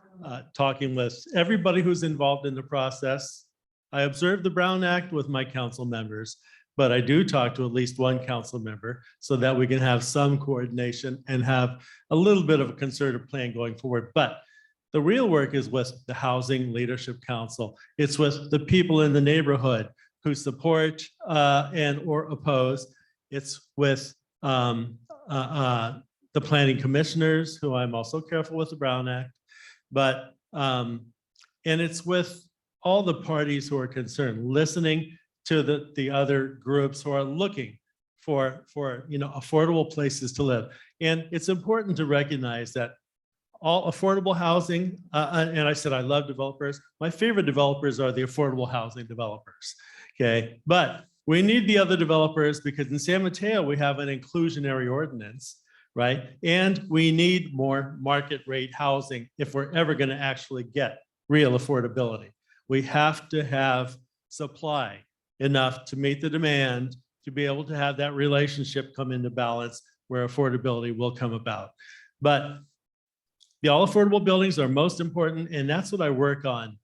Speaker 3: talking with everybody who's involved in the process. I observe the Brown Act with my council members, but I do talk to at least one council member so that we can have some coordination and have a little bit of a concerted plan going forward. But the real work is with the Housing Leadership Council. It's with the people in the neighborhood who support and or oppose. It's with the planning commissioners, who I'm also careful with the Brown Act, but and it's with all the parties who are concerned, listening to the other groups who are looking for affordable places to live. And it's important to recognize that all affordable housing, and I said I love developers. My favorite developers are the affordable housing developers, okay? But we need the other developers because in San Mateo, we have an inclusionary ordinance, right? And we need more market rate housing if we're ever gonna actually get real affordability. We have to have supply enough to meet the demand to be able to have that relationship come into balance where affordability will come about. But the all affordable buildings are most important, and that's what I work on,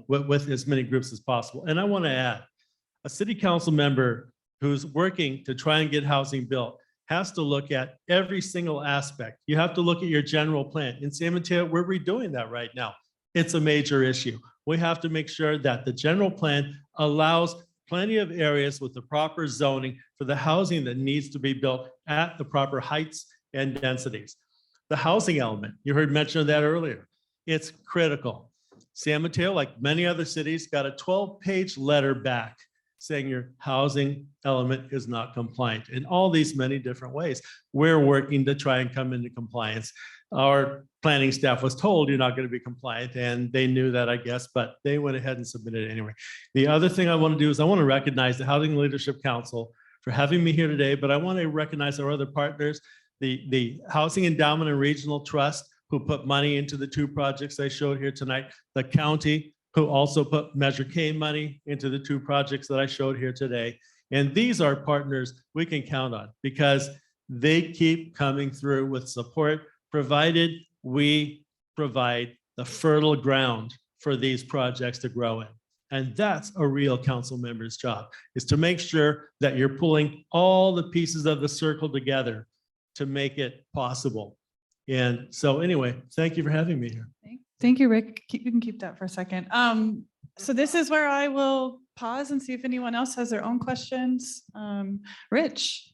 Speaker 3: with as many groups as possible. And I want to add, a city council member who's working to try and get housing built has to look at every single aspect. You have to look at your general plan. In San Mateo, we're redoing that right now. It's a major issue. We have to make sure that the general plan allows plenty of areas with the proper zoning for the housing that needs to be built at the proper heights and densities. The housing element, you heard mention of that earlier. It's critical. San Mateo, like many other cities, got a 12-page letter back saying your housing element is not compliant in all these many different ways. We're working to try and come into compliance. Our planning staff was told you're not going to be compliant, and they knew that, I guess, but they went ahead and submitted it anyway. The other thing I want to do is I want to recognize the Housing Leadership Council for having me here today, but I want to recognize our other partners, the Housing Endowment and Regional Trust, who put money into the 2 projects I showed here tonight, the county, who also put Measure K money into the 2 projects that I showed here today. And these are partners we can count on because they keep coming through with support, provided we provide the fertile ground for these projects to grow in. And that's a real council member's job, is to make sure that you're pulling all the pieces of the circle together to make it possible. And so anyway, thank you for having me here.
Speaker 2: Thank you, Rick. You can keep that for a second. So this is where I will pause and see if anyone else has their own questions. Rich.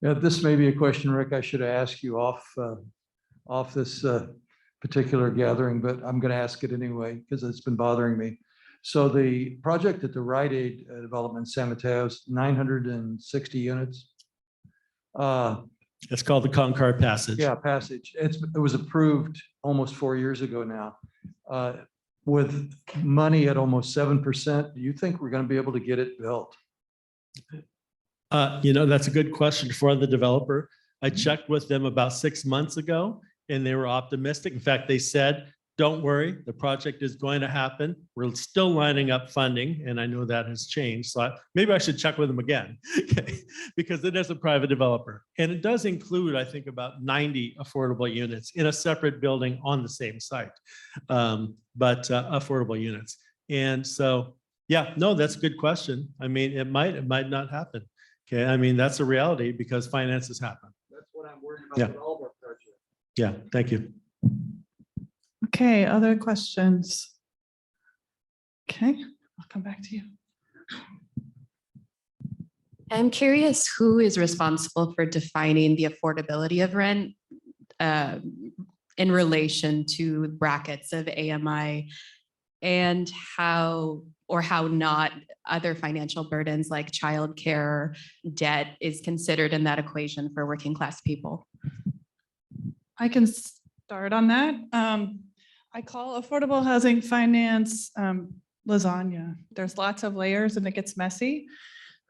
Speaker 8: Yeah, this may be a question, Rick, I should have asked you off this particular gathering, but I'm going to ask it anyway because it's been bothering me. So the project at the Rite Aid development, San Mateo's 960 units.
Speaker 3: It's called the Concord Passage.
Speaker 8: Yeah, Passage. It was approved almost 4 years ago now. With money at almost 7%, do you think we're going to be able to get it built?
Speaker 3: That's a good question for the developer. I checked with them about 6 months ago and they were optimistic. In fact, they said, don't worry, the project is going to happen. We're still lining up funding, and I know that has changed. So maybe I should check with them again, okay? Because it is a private developer. And it does include, I think, about 90 affordable units in a separate building on the same site, but affordable units. And so, yeah, no, that's a good question. I mean, it might not happen. Okay, I mean, that's a reality because finances happen.
Speaker 8: That's what I'm worried
Speaker 3: Yeah.
Speaker 8: with all of our projects.
Speaker 3: Yeah, thank you.
Speaker 2: Okay, other questions? Okay, I'll come back to you.
Speaker 9: I'm curious who is responsible for defining the affordability of rent in relation to brackets of AMI, and how or how not other financial burdens like childcare, debt is considered in that equation for working class people.
Speaker 2: I can start on that. I call affordable housing finance lasagna. There's lots of layers and it gets messy.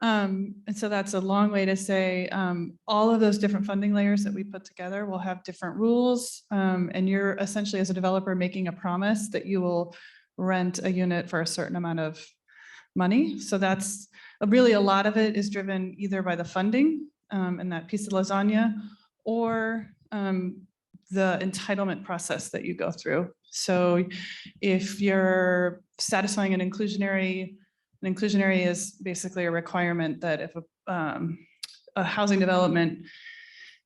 Speaker 2: And so that's a long way to say all of those different funding layers that we put together will have different rules. And you're essentially, as a developer, making a promise that you will rent a unit for a certain amount of money. So that's really a lot of it is driven either by the funding and that piece of lasagna, or the entitlement process that you go through. So if you're satisfying an inclusionary is basically a requirement that if a housing development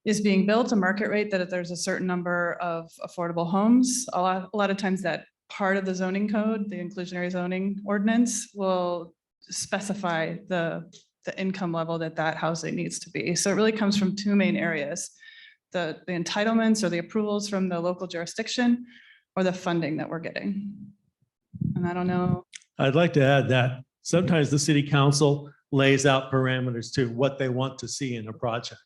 Speaker 2: is being built, a market rate, that if there's a certain number of affordable homes, a lot of times that part of the zoning code, the inclusionary zoning ordinance, will specify the income level that housing needs to be. So it really comes from two main areas: the entitlements or the approvals from the local jurisdiction, or the funding that we're getting. And I don't know.
Speaker 3: I'd like to add that sometimes the city council lays out parameters to what they want to see in a project.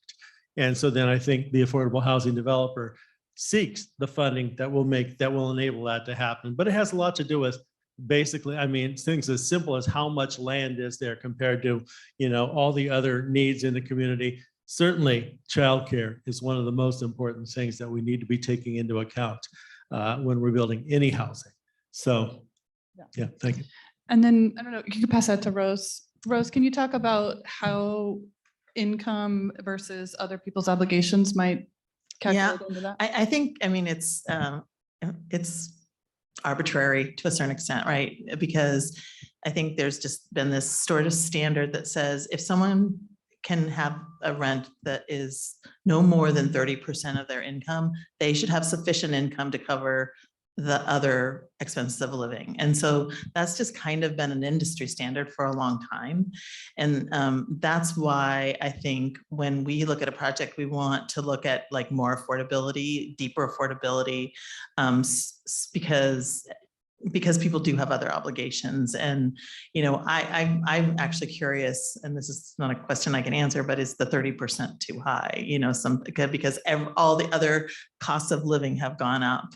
Speaker 3: And so then I think the affordable housing developer seeks the funding that will enable that to happen. But it has a lot to do with basically, I mean, things as simple as how much land is there compared to, all the other needs in the community. Certainly, childcare is one of the most important things that we need to be taking into account when we're building any housing. So, yeah, thank you.
Speaker 2: And then, I don't know, you could pass that to Rose. Rose, can you talk about how income versus other people's obligations might calculate into that?
Speaker 4: I think, I mean, it's arbitrary to a certain extent, right? Because I think there's just been this sort of standard that says if someone can have a rent that is no more than 30% of their income, they should have sufficient income to cover the other expenses of living. And so that's just kind of been an industry standard for a long time. And that's why I think when we look at a project, we want to look at like more affordability, deeper affordability, because people do have other obligations. And, I'm actually curious, and this is not a question I can answer, but is the 30% too high? Because all the other costs of living have gone up.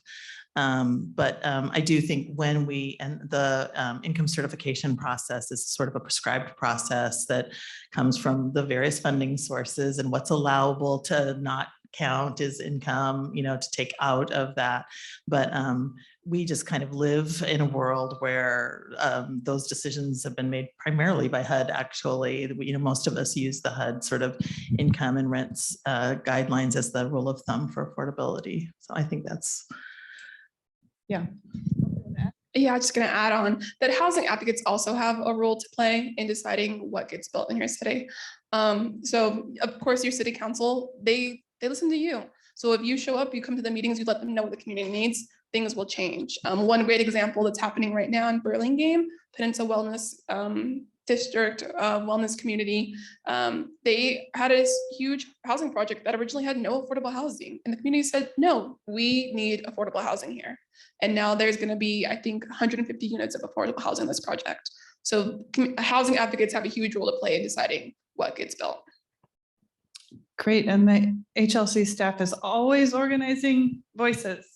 Speaker 4: But I do think when the income certification process is sort of a prescribed process that comes from the various funding sources, and what's allowable to not count is income, to take out of that. But we just kind of live in a world where those decisions have been made primarily by HUD. Actually, most of us use the HUD sort of income and rents guidelines as the rule of thumb for affordability. So I think that's.
Speaker 2: Yeah.
Speaker 5: Yeah, I'm just going to add on that housing advocates also have a role to play in deciding what gets built in your city. So of course, your city council, they listen to you. So if you show up, you come to the meetings, you let them know what the community needs, things will change. One great example that's happening right now in Burlingame, Peninsula Wellness District Wellness Community, they had a huge housing project that originally had no affordable housing. And the community said, no, we need affordable housing here. And now there's going to be, I think, 150 units of affordable housing in this project. So housing advocates have a huge role to play in deciding what gets built.
Speaker 2: Great. And the HLC staff is always organizing voices.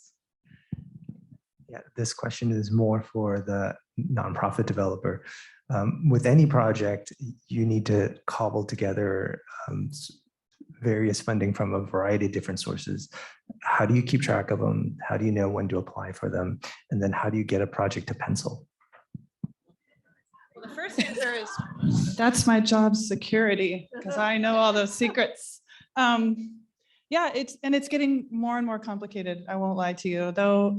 Speaker 10: Yeah, this question is more for the nonprofit developer. With any project, you need to cobble together various funding from a variety of different sources. How do you keep track of them? How do you know when to apply for them? And then how do you get a project to pencil?
Speaker 2: Well, the first answer is that's my job security, because I know all those secrets. Yeah, it's getting more and more complicated. I won't lie to you, though.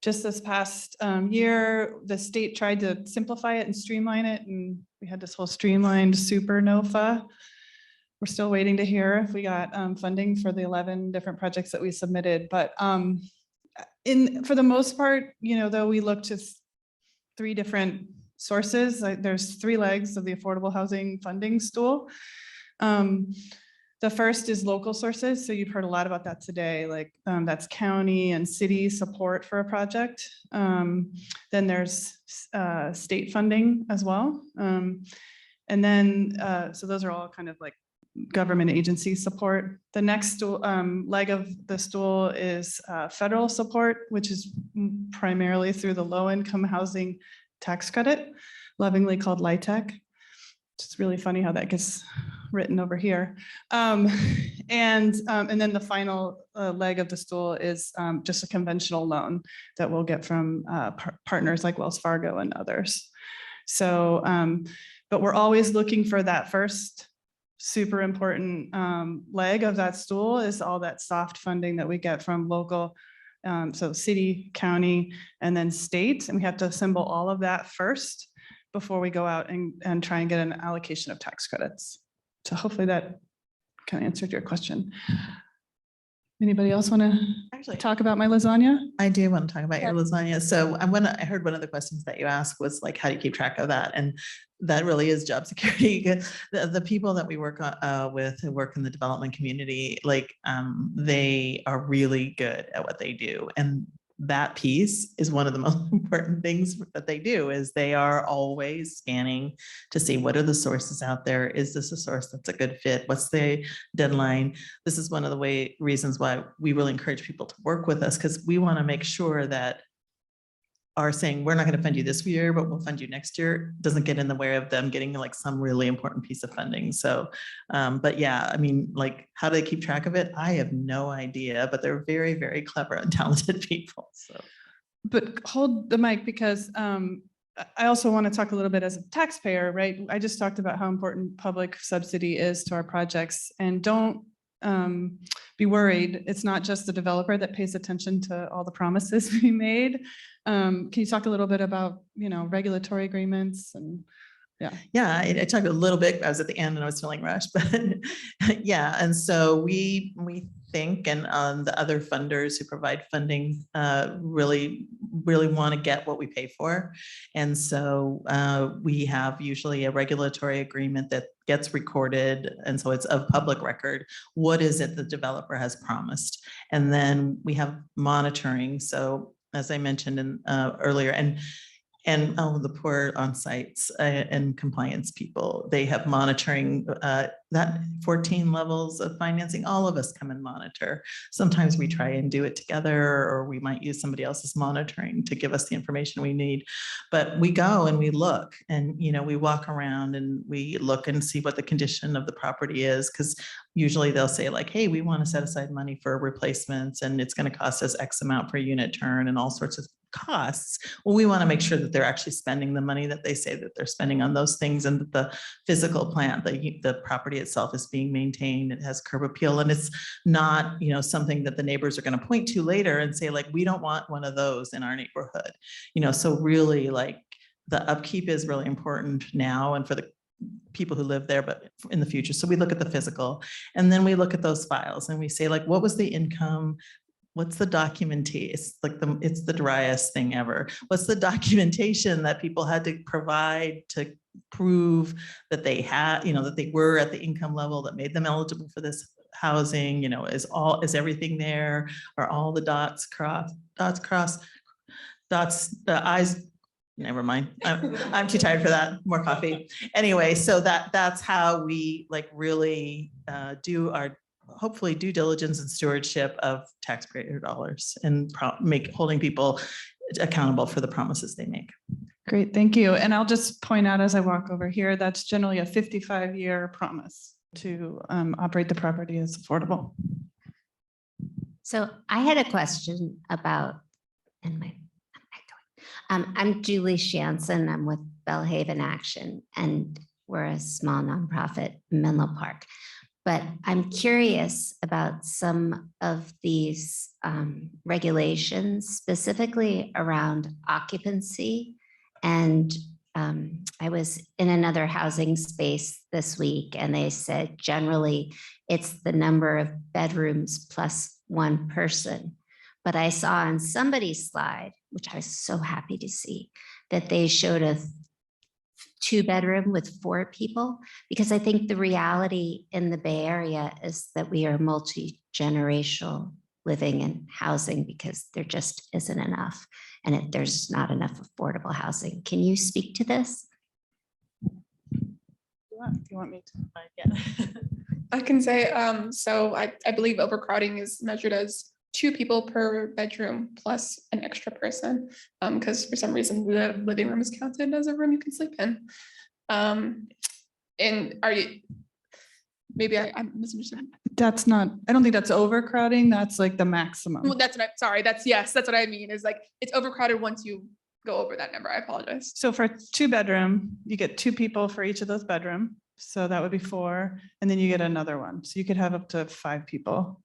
Speaker 2: Just this past year, the state tried to simplify it and streamline it, and we had this whole streamlined super NOFA. we're still waiting to hear if we got funding for the 11 different projects that we submitted. But for the most part, though, we look to 3 different sources. There's 3 legs of the affordable housing funding stool. The first is local sources. So you've heard a lot about that today, like that's county and city support for a project. Then there's state funding as well. And then, so those are all kind of like government agency support. The next leg of the stool is federal support, which is primarily through the low-income housing tax credit, lovingly called LIHTC. It's really funny how that gets written over here. And then the final leg of the stool is just a conventional loan that we'll get from partners like Wells Fargo and others. So, but we're always looking for that first super important leg of that stool is all that soft funding that we get from local, so city, county, and then state. And we have to assemble all of that first before we go out and try and get an allocation of tax credits. So hopefully that kind of answered your question. Anybody else want to
Speaker 4: Actually,
Speaker 2: talk about my lasagna?
Speaker 4: I do want to talk about your lasagna. So I heard one of the questions that you asked was like, how do you keep track of that? And that really is job security. The people that we work with who work in the development community, like they are really good at what they do. And that piece is one of the most important things that they do is they are always scanning to see what are the sources out there. Is this a source that's a good fit? What's the deadline? This is one of the reasons why we really encourage people to work with us, because we want to make sure that are saying we're not going to fund you this year, but we'll fund you next year doesn't get in the way of them getting like some really important piece of funding. So, but yeah, I mean, like, how do they keep track of it? I have no idea, but they're very, very clever and talented people. So,
Speaker 2: but hold the mic, because I also want to talk a little bit as a taxpayer, right? I just talked about how important public subsidy is to our projects, and don't be worried. It's not just the developer that pays attention to all the promises we made. Can you talk a little bit about, regulatory agreements and
Speaker 4: yeah, I talked a little bit. I was at the end and I was feeling rushed, but yeah. And so we think, and the other funders who provide funding really want to get what we pay for. And so we have usually a regulatory agreement that gets recorded. And so it's of public record. What is it the developer has promised? And then we have monitoring. So as I mentioned earlier, and the poor on-sites and compliance people, they have monitoring that 14 levels of financing. All of us come and monitor. Sometimes we try and do it together, or we might use somebody else's monitoring to give us the information we need. But we go and we look, and we walk around and we look and see what the condition of the property is, because usually they'll say like, hey, we want to set aside money for replacements and it's going to cost us X amount per unit turn and all sorts of costs. Well, we want to make sure that they're actually spending the money that they say that they're spending on those things, and that the physical plant, the property itself is being maintained. It has curb appeal, and it's not, something that the neighbors are going to point to later and say like, we don't want one of those in our neighborhood. So really, like, the upkeep is really important now and for the people who live there, but in the future. So we look at the physical, and then we look at those files and we say like, what was the income? What's the documentation? It's like it's the driest thing ever. What's the documentation that people had to provide to prove that they had, that they were at the income level that made them eligible for this housing? Is everything there? Are all the dots crossed? The I's. Never mind. I'm too tired for that. More coffee. Anyway, so that's how we like really do our hopefully due diligence and stewardship of taxpayer dollars, and holding people accountable for the promises they make.
Speaker 2: Great, thank you. And I'll just point out as I walk over here, that's generally a 55-year promise to operate the property as affordable.
Speaker 11: So I had a question about, I'm Julie Shanson. I'm with Bellhaven Action, and we're a small nonprofit in Menlo Park. But I'm curious about some of these regulations, specifically around occupancy and I was in another housing space this week and they said generally it's the number of bedrooms plus one person. But I saw on somebody's slide, which I was so happy to see, that they showed a 2-bedroom with 4 people, because I think the reality in the Bay Area is that we are multi-generational living in housing because there just isn't enough. And there's not enough affordable housing. Can you speak to this?
Speaker 2: If you want me to.
Speaker 4: Yeah.
Speaker 5: I can say, so I believe overcrowding is measured as 2 people per bedroom plus an extra person. Because for some reason the living room is counted as a room you can sleep in. And are you, maybe I'm misunderstood.
Speaker 2: That's not, I don't think that's overcrowding. That's like the maximum.
Speaker 5: Well, that's what I'm sorry. Yes, that's what I mean is like, it's overcrowded once you go over that number. I apologize.
Speaker 2: So for a 2-bedroom, you get 2 people for each of those bedroom. So that would be 4, and then you get another one. So you could have up to 5 people.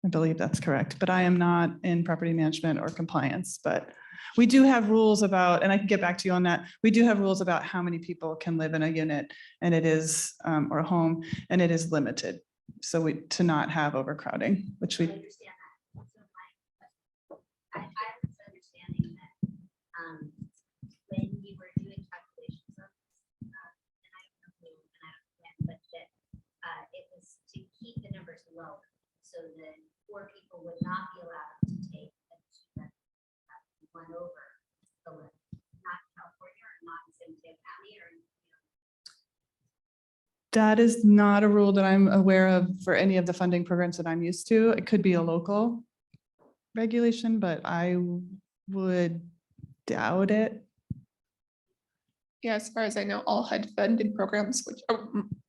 Speaker 2: I believe that's correct, but I am not in property management or compliance, but we do have rules about, and I can get back to you on that. We do have rules about how many people can live in a unit, and it is, or a home, and it is limited. So to not have overcrowding, which we.
Speaker 11: I understand that. So I was understanding that when we were doing calculations of this, and I don't know who, and I don't know when, but that it was to keep the numbers low, so that 4 people would not be allowed to take one over the limit, not in California or not in San Mateo County or.
Speaker 2: That is not a rule that I'm aware of for any of the funding programs that I'm used to. It could be a local regulation, but I would doubt it.
Speaker 5: Yeah, as far as I know, all HUD funded programs, which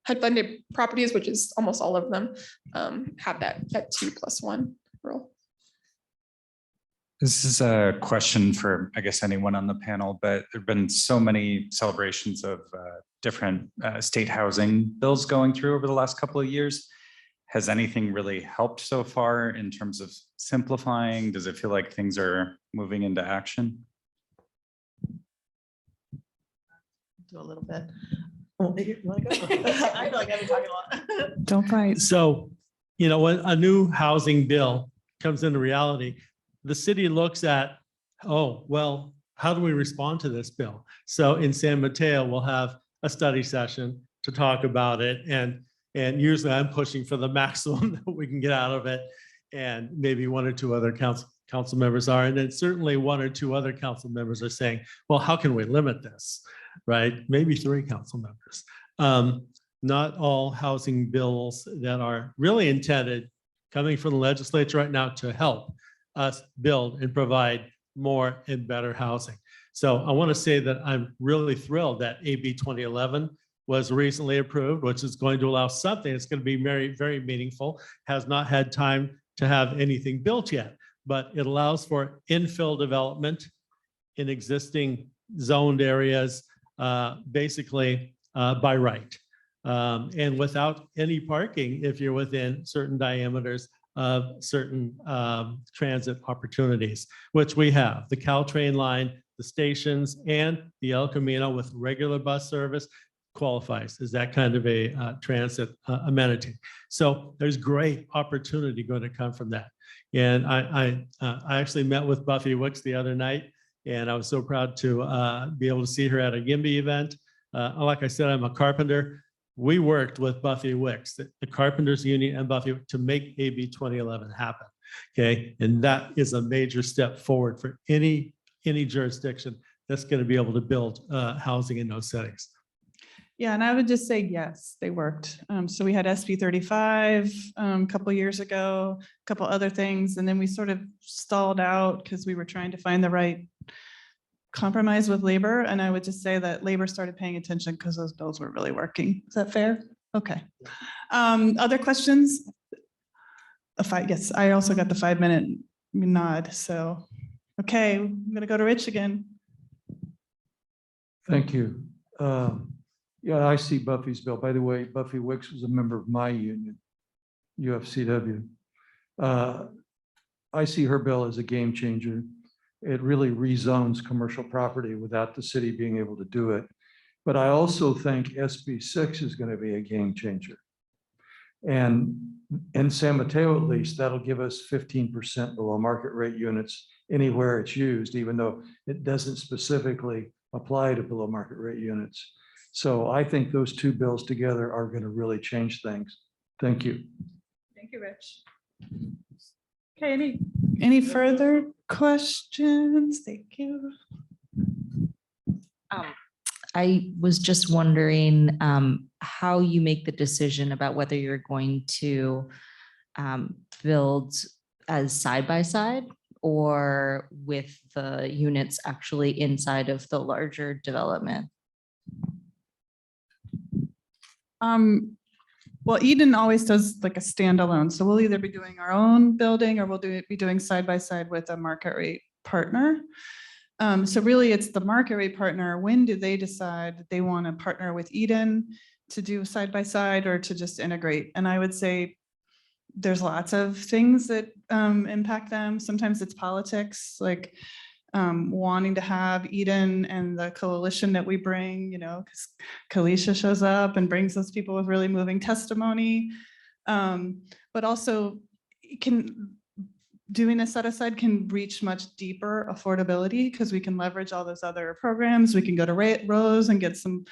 Speaker 5: HUD funded properties, which is almost all of them, have that 2+1 rule.
Speaker 12: This is a question for, I guess, anyone on the panel, but there've been so many celebrations of different state housing bills going through over the last couple of years. Has anything really helped so far in terms of simplifying? Does it feel like things are moving into action?
Speaker 4: Do a little bit. Oh, you wanna go? I feel like I've been talking a lot.
Speaker 2: Don't fight.
Speaker 3: So, you know, when a new housing bill comes into reality, the city looks at, oh, well, how do we respond to this bill? So in San Mateo, we'll have a study session to talk about it. And usually I'm pushing for the maximum that we can get out of it. And maybe 1 or 2 other council members are. And then certainly 1 or 2 other council members are saying, well, how can we limit this? Right? Maybe 3 council members. Not all housing bills that are really intended coming from the legislature right now to help us build and provide more and better housing. So I want to say that I'm really thrilled that AB 2011 was recently approved, which is going to allow something that's going to be very, very meaningful. Has not had time to have anything built yet, but it allows for infill development in existing zoned areas, basically by right. And without any parking if you're within certain diameters of certain transit opportunities, which we have. The Caltrain line, the stations, and the El Camino with regular bus service qualifies as that kind of a transit amenity. So there's great opportunity going to come from that. And I actually met with Buffy Wicks the other night, and I was so proud to be able to see her at a YIMBY event. Like I said, I'm a carpenter. We worked with Buffy Wicks, the Carpenters Union and Buffy, to make AB 2011 happen. Okay, and that is a major step forward for any jurisdiction that's going to be able to build housing in those settings.
Speaker 2: Yeah, and I would just say, yes, they worked. So we had SB 35 a couple of years ago, a couple other things, and then we sort of stalled out because we were trying to find the right compromise with labor. And I would just say that labor started paying attention because those bills were really working. Is that fair? Okay. Other questions? Yes, I also got the 5-minute nod. So, okay, I'm gonna go to Rich again.
Speaker 8: Thank you. Yeah, I see Buffy's bill. By the way, Buffy Wicks was a member of my union, UFCW. I see her bill as a game changer. it really rezones commercial property without the city being able to do it. But I also think SB6 is going to be a game changer. And in San Mateo, at least, that'll give us 15% below market rate units anywhere it's used, even though it doesn't specifically apply to below market rate units. So I think those two bills together are going to really change things. Thank you.
Speaker 2: Thank you, Rich. Okay, any further questions? Thank you.
Speaker 13: I was just wondering how you make the decision about whether you're going to build as side by side or with the units actually inside of the larger development.
Speaker 2: Well, Eden always does like a standalone. So we'll either be doing our own building or we'll be doing side by side with a market rate partner. So really it's the market rate partner. When do they decide that they want to partner with Eden to do side by side or to just integrate? And I would say there's lots of things that impact them. Sometimes it's politics, like wanting to have Eden and the coalition that we bring, you know, because Kalisha shows up and brings those people with really moving testimony. But also doing a set aside can reach much deeper affordability because we can leverage all those other programs. We can go to Rose and get some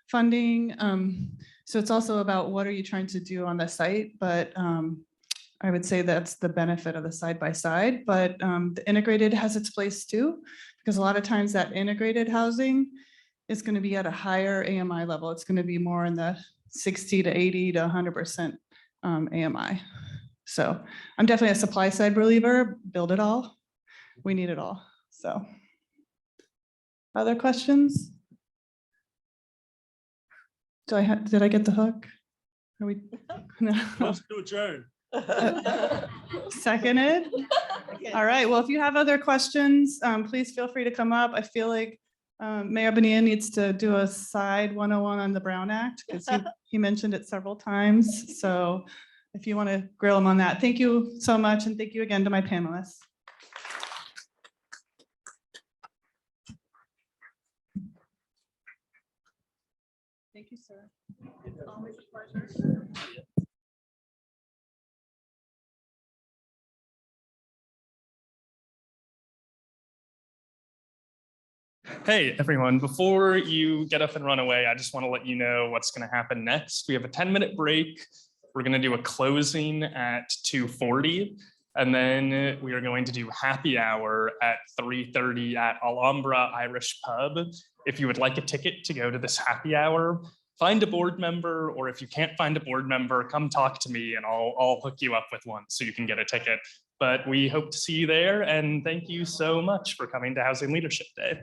Speaker 2: funding. So it's also about what are you trying to do on the site, but I would say that's the benefit of the side by side, but the integrated has its place too, because a lot of times that integrated housing is going to be at a higher AMI level. It's going to be more in the 60 to 80 to 100% AMI. So I'm definitely a supply side believer, build it all. We need it all. So other questions? Did I get the hook? Are we? No.
Speaker 3: Let's do adjourn.
Speaker 2: Seconded. All right. Well, if you have other questions, please feel free to come up. I feel like Mayor Bonilla needs to do a side 101 on the Brown Act because he mentioned it several times. So if you want to grill him on that, thank you so much. And thank you again to my panelists. Thank you, sir. Always a pleasure.
Speaker 14: Hey everyone, before you get up and run away, I just want to let you know what's going to happen next. We have a 10-minute break. We're going to do a closing at 2:40, and then we are going to do happy hour at 3:30 at Alhambra Irish Pub. If you would like a ticket to go to this happy hour, find a board member, or if you can't find a board member, come talk to me and I'll hook you up with one so you can get a ticket. But we hope to see you there, and thank you so much for coming to Housing Leadership Day.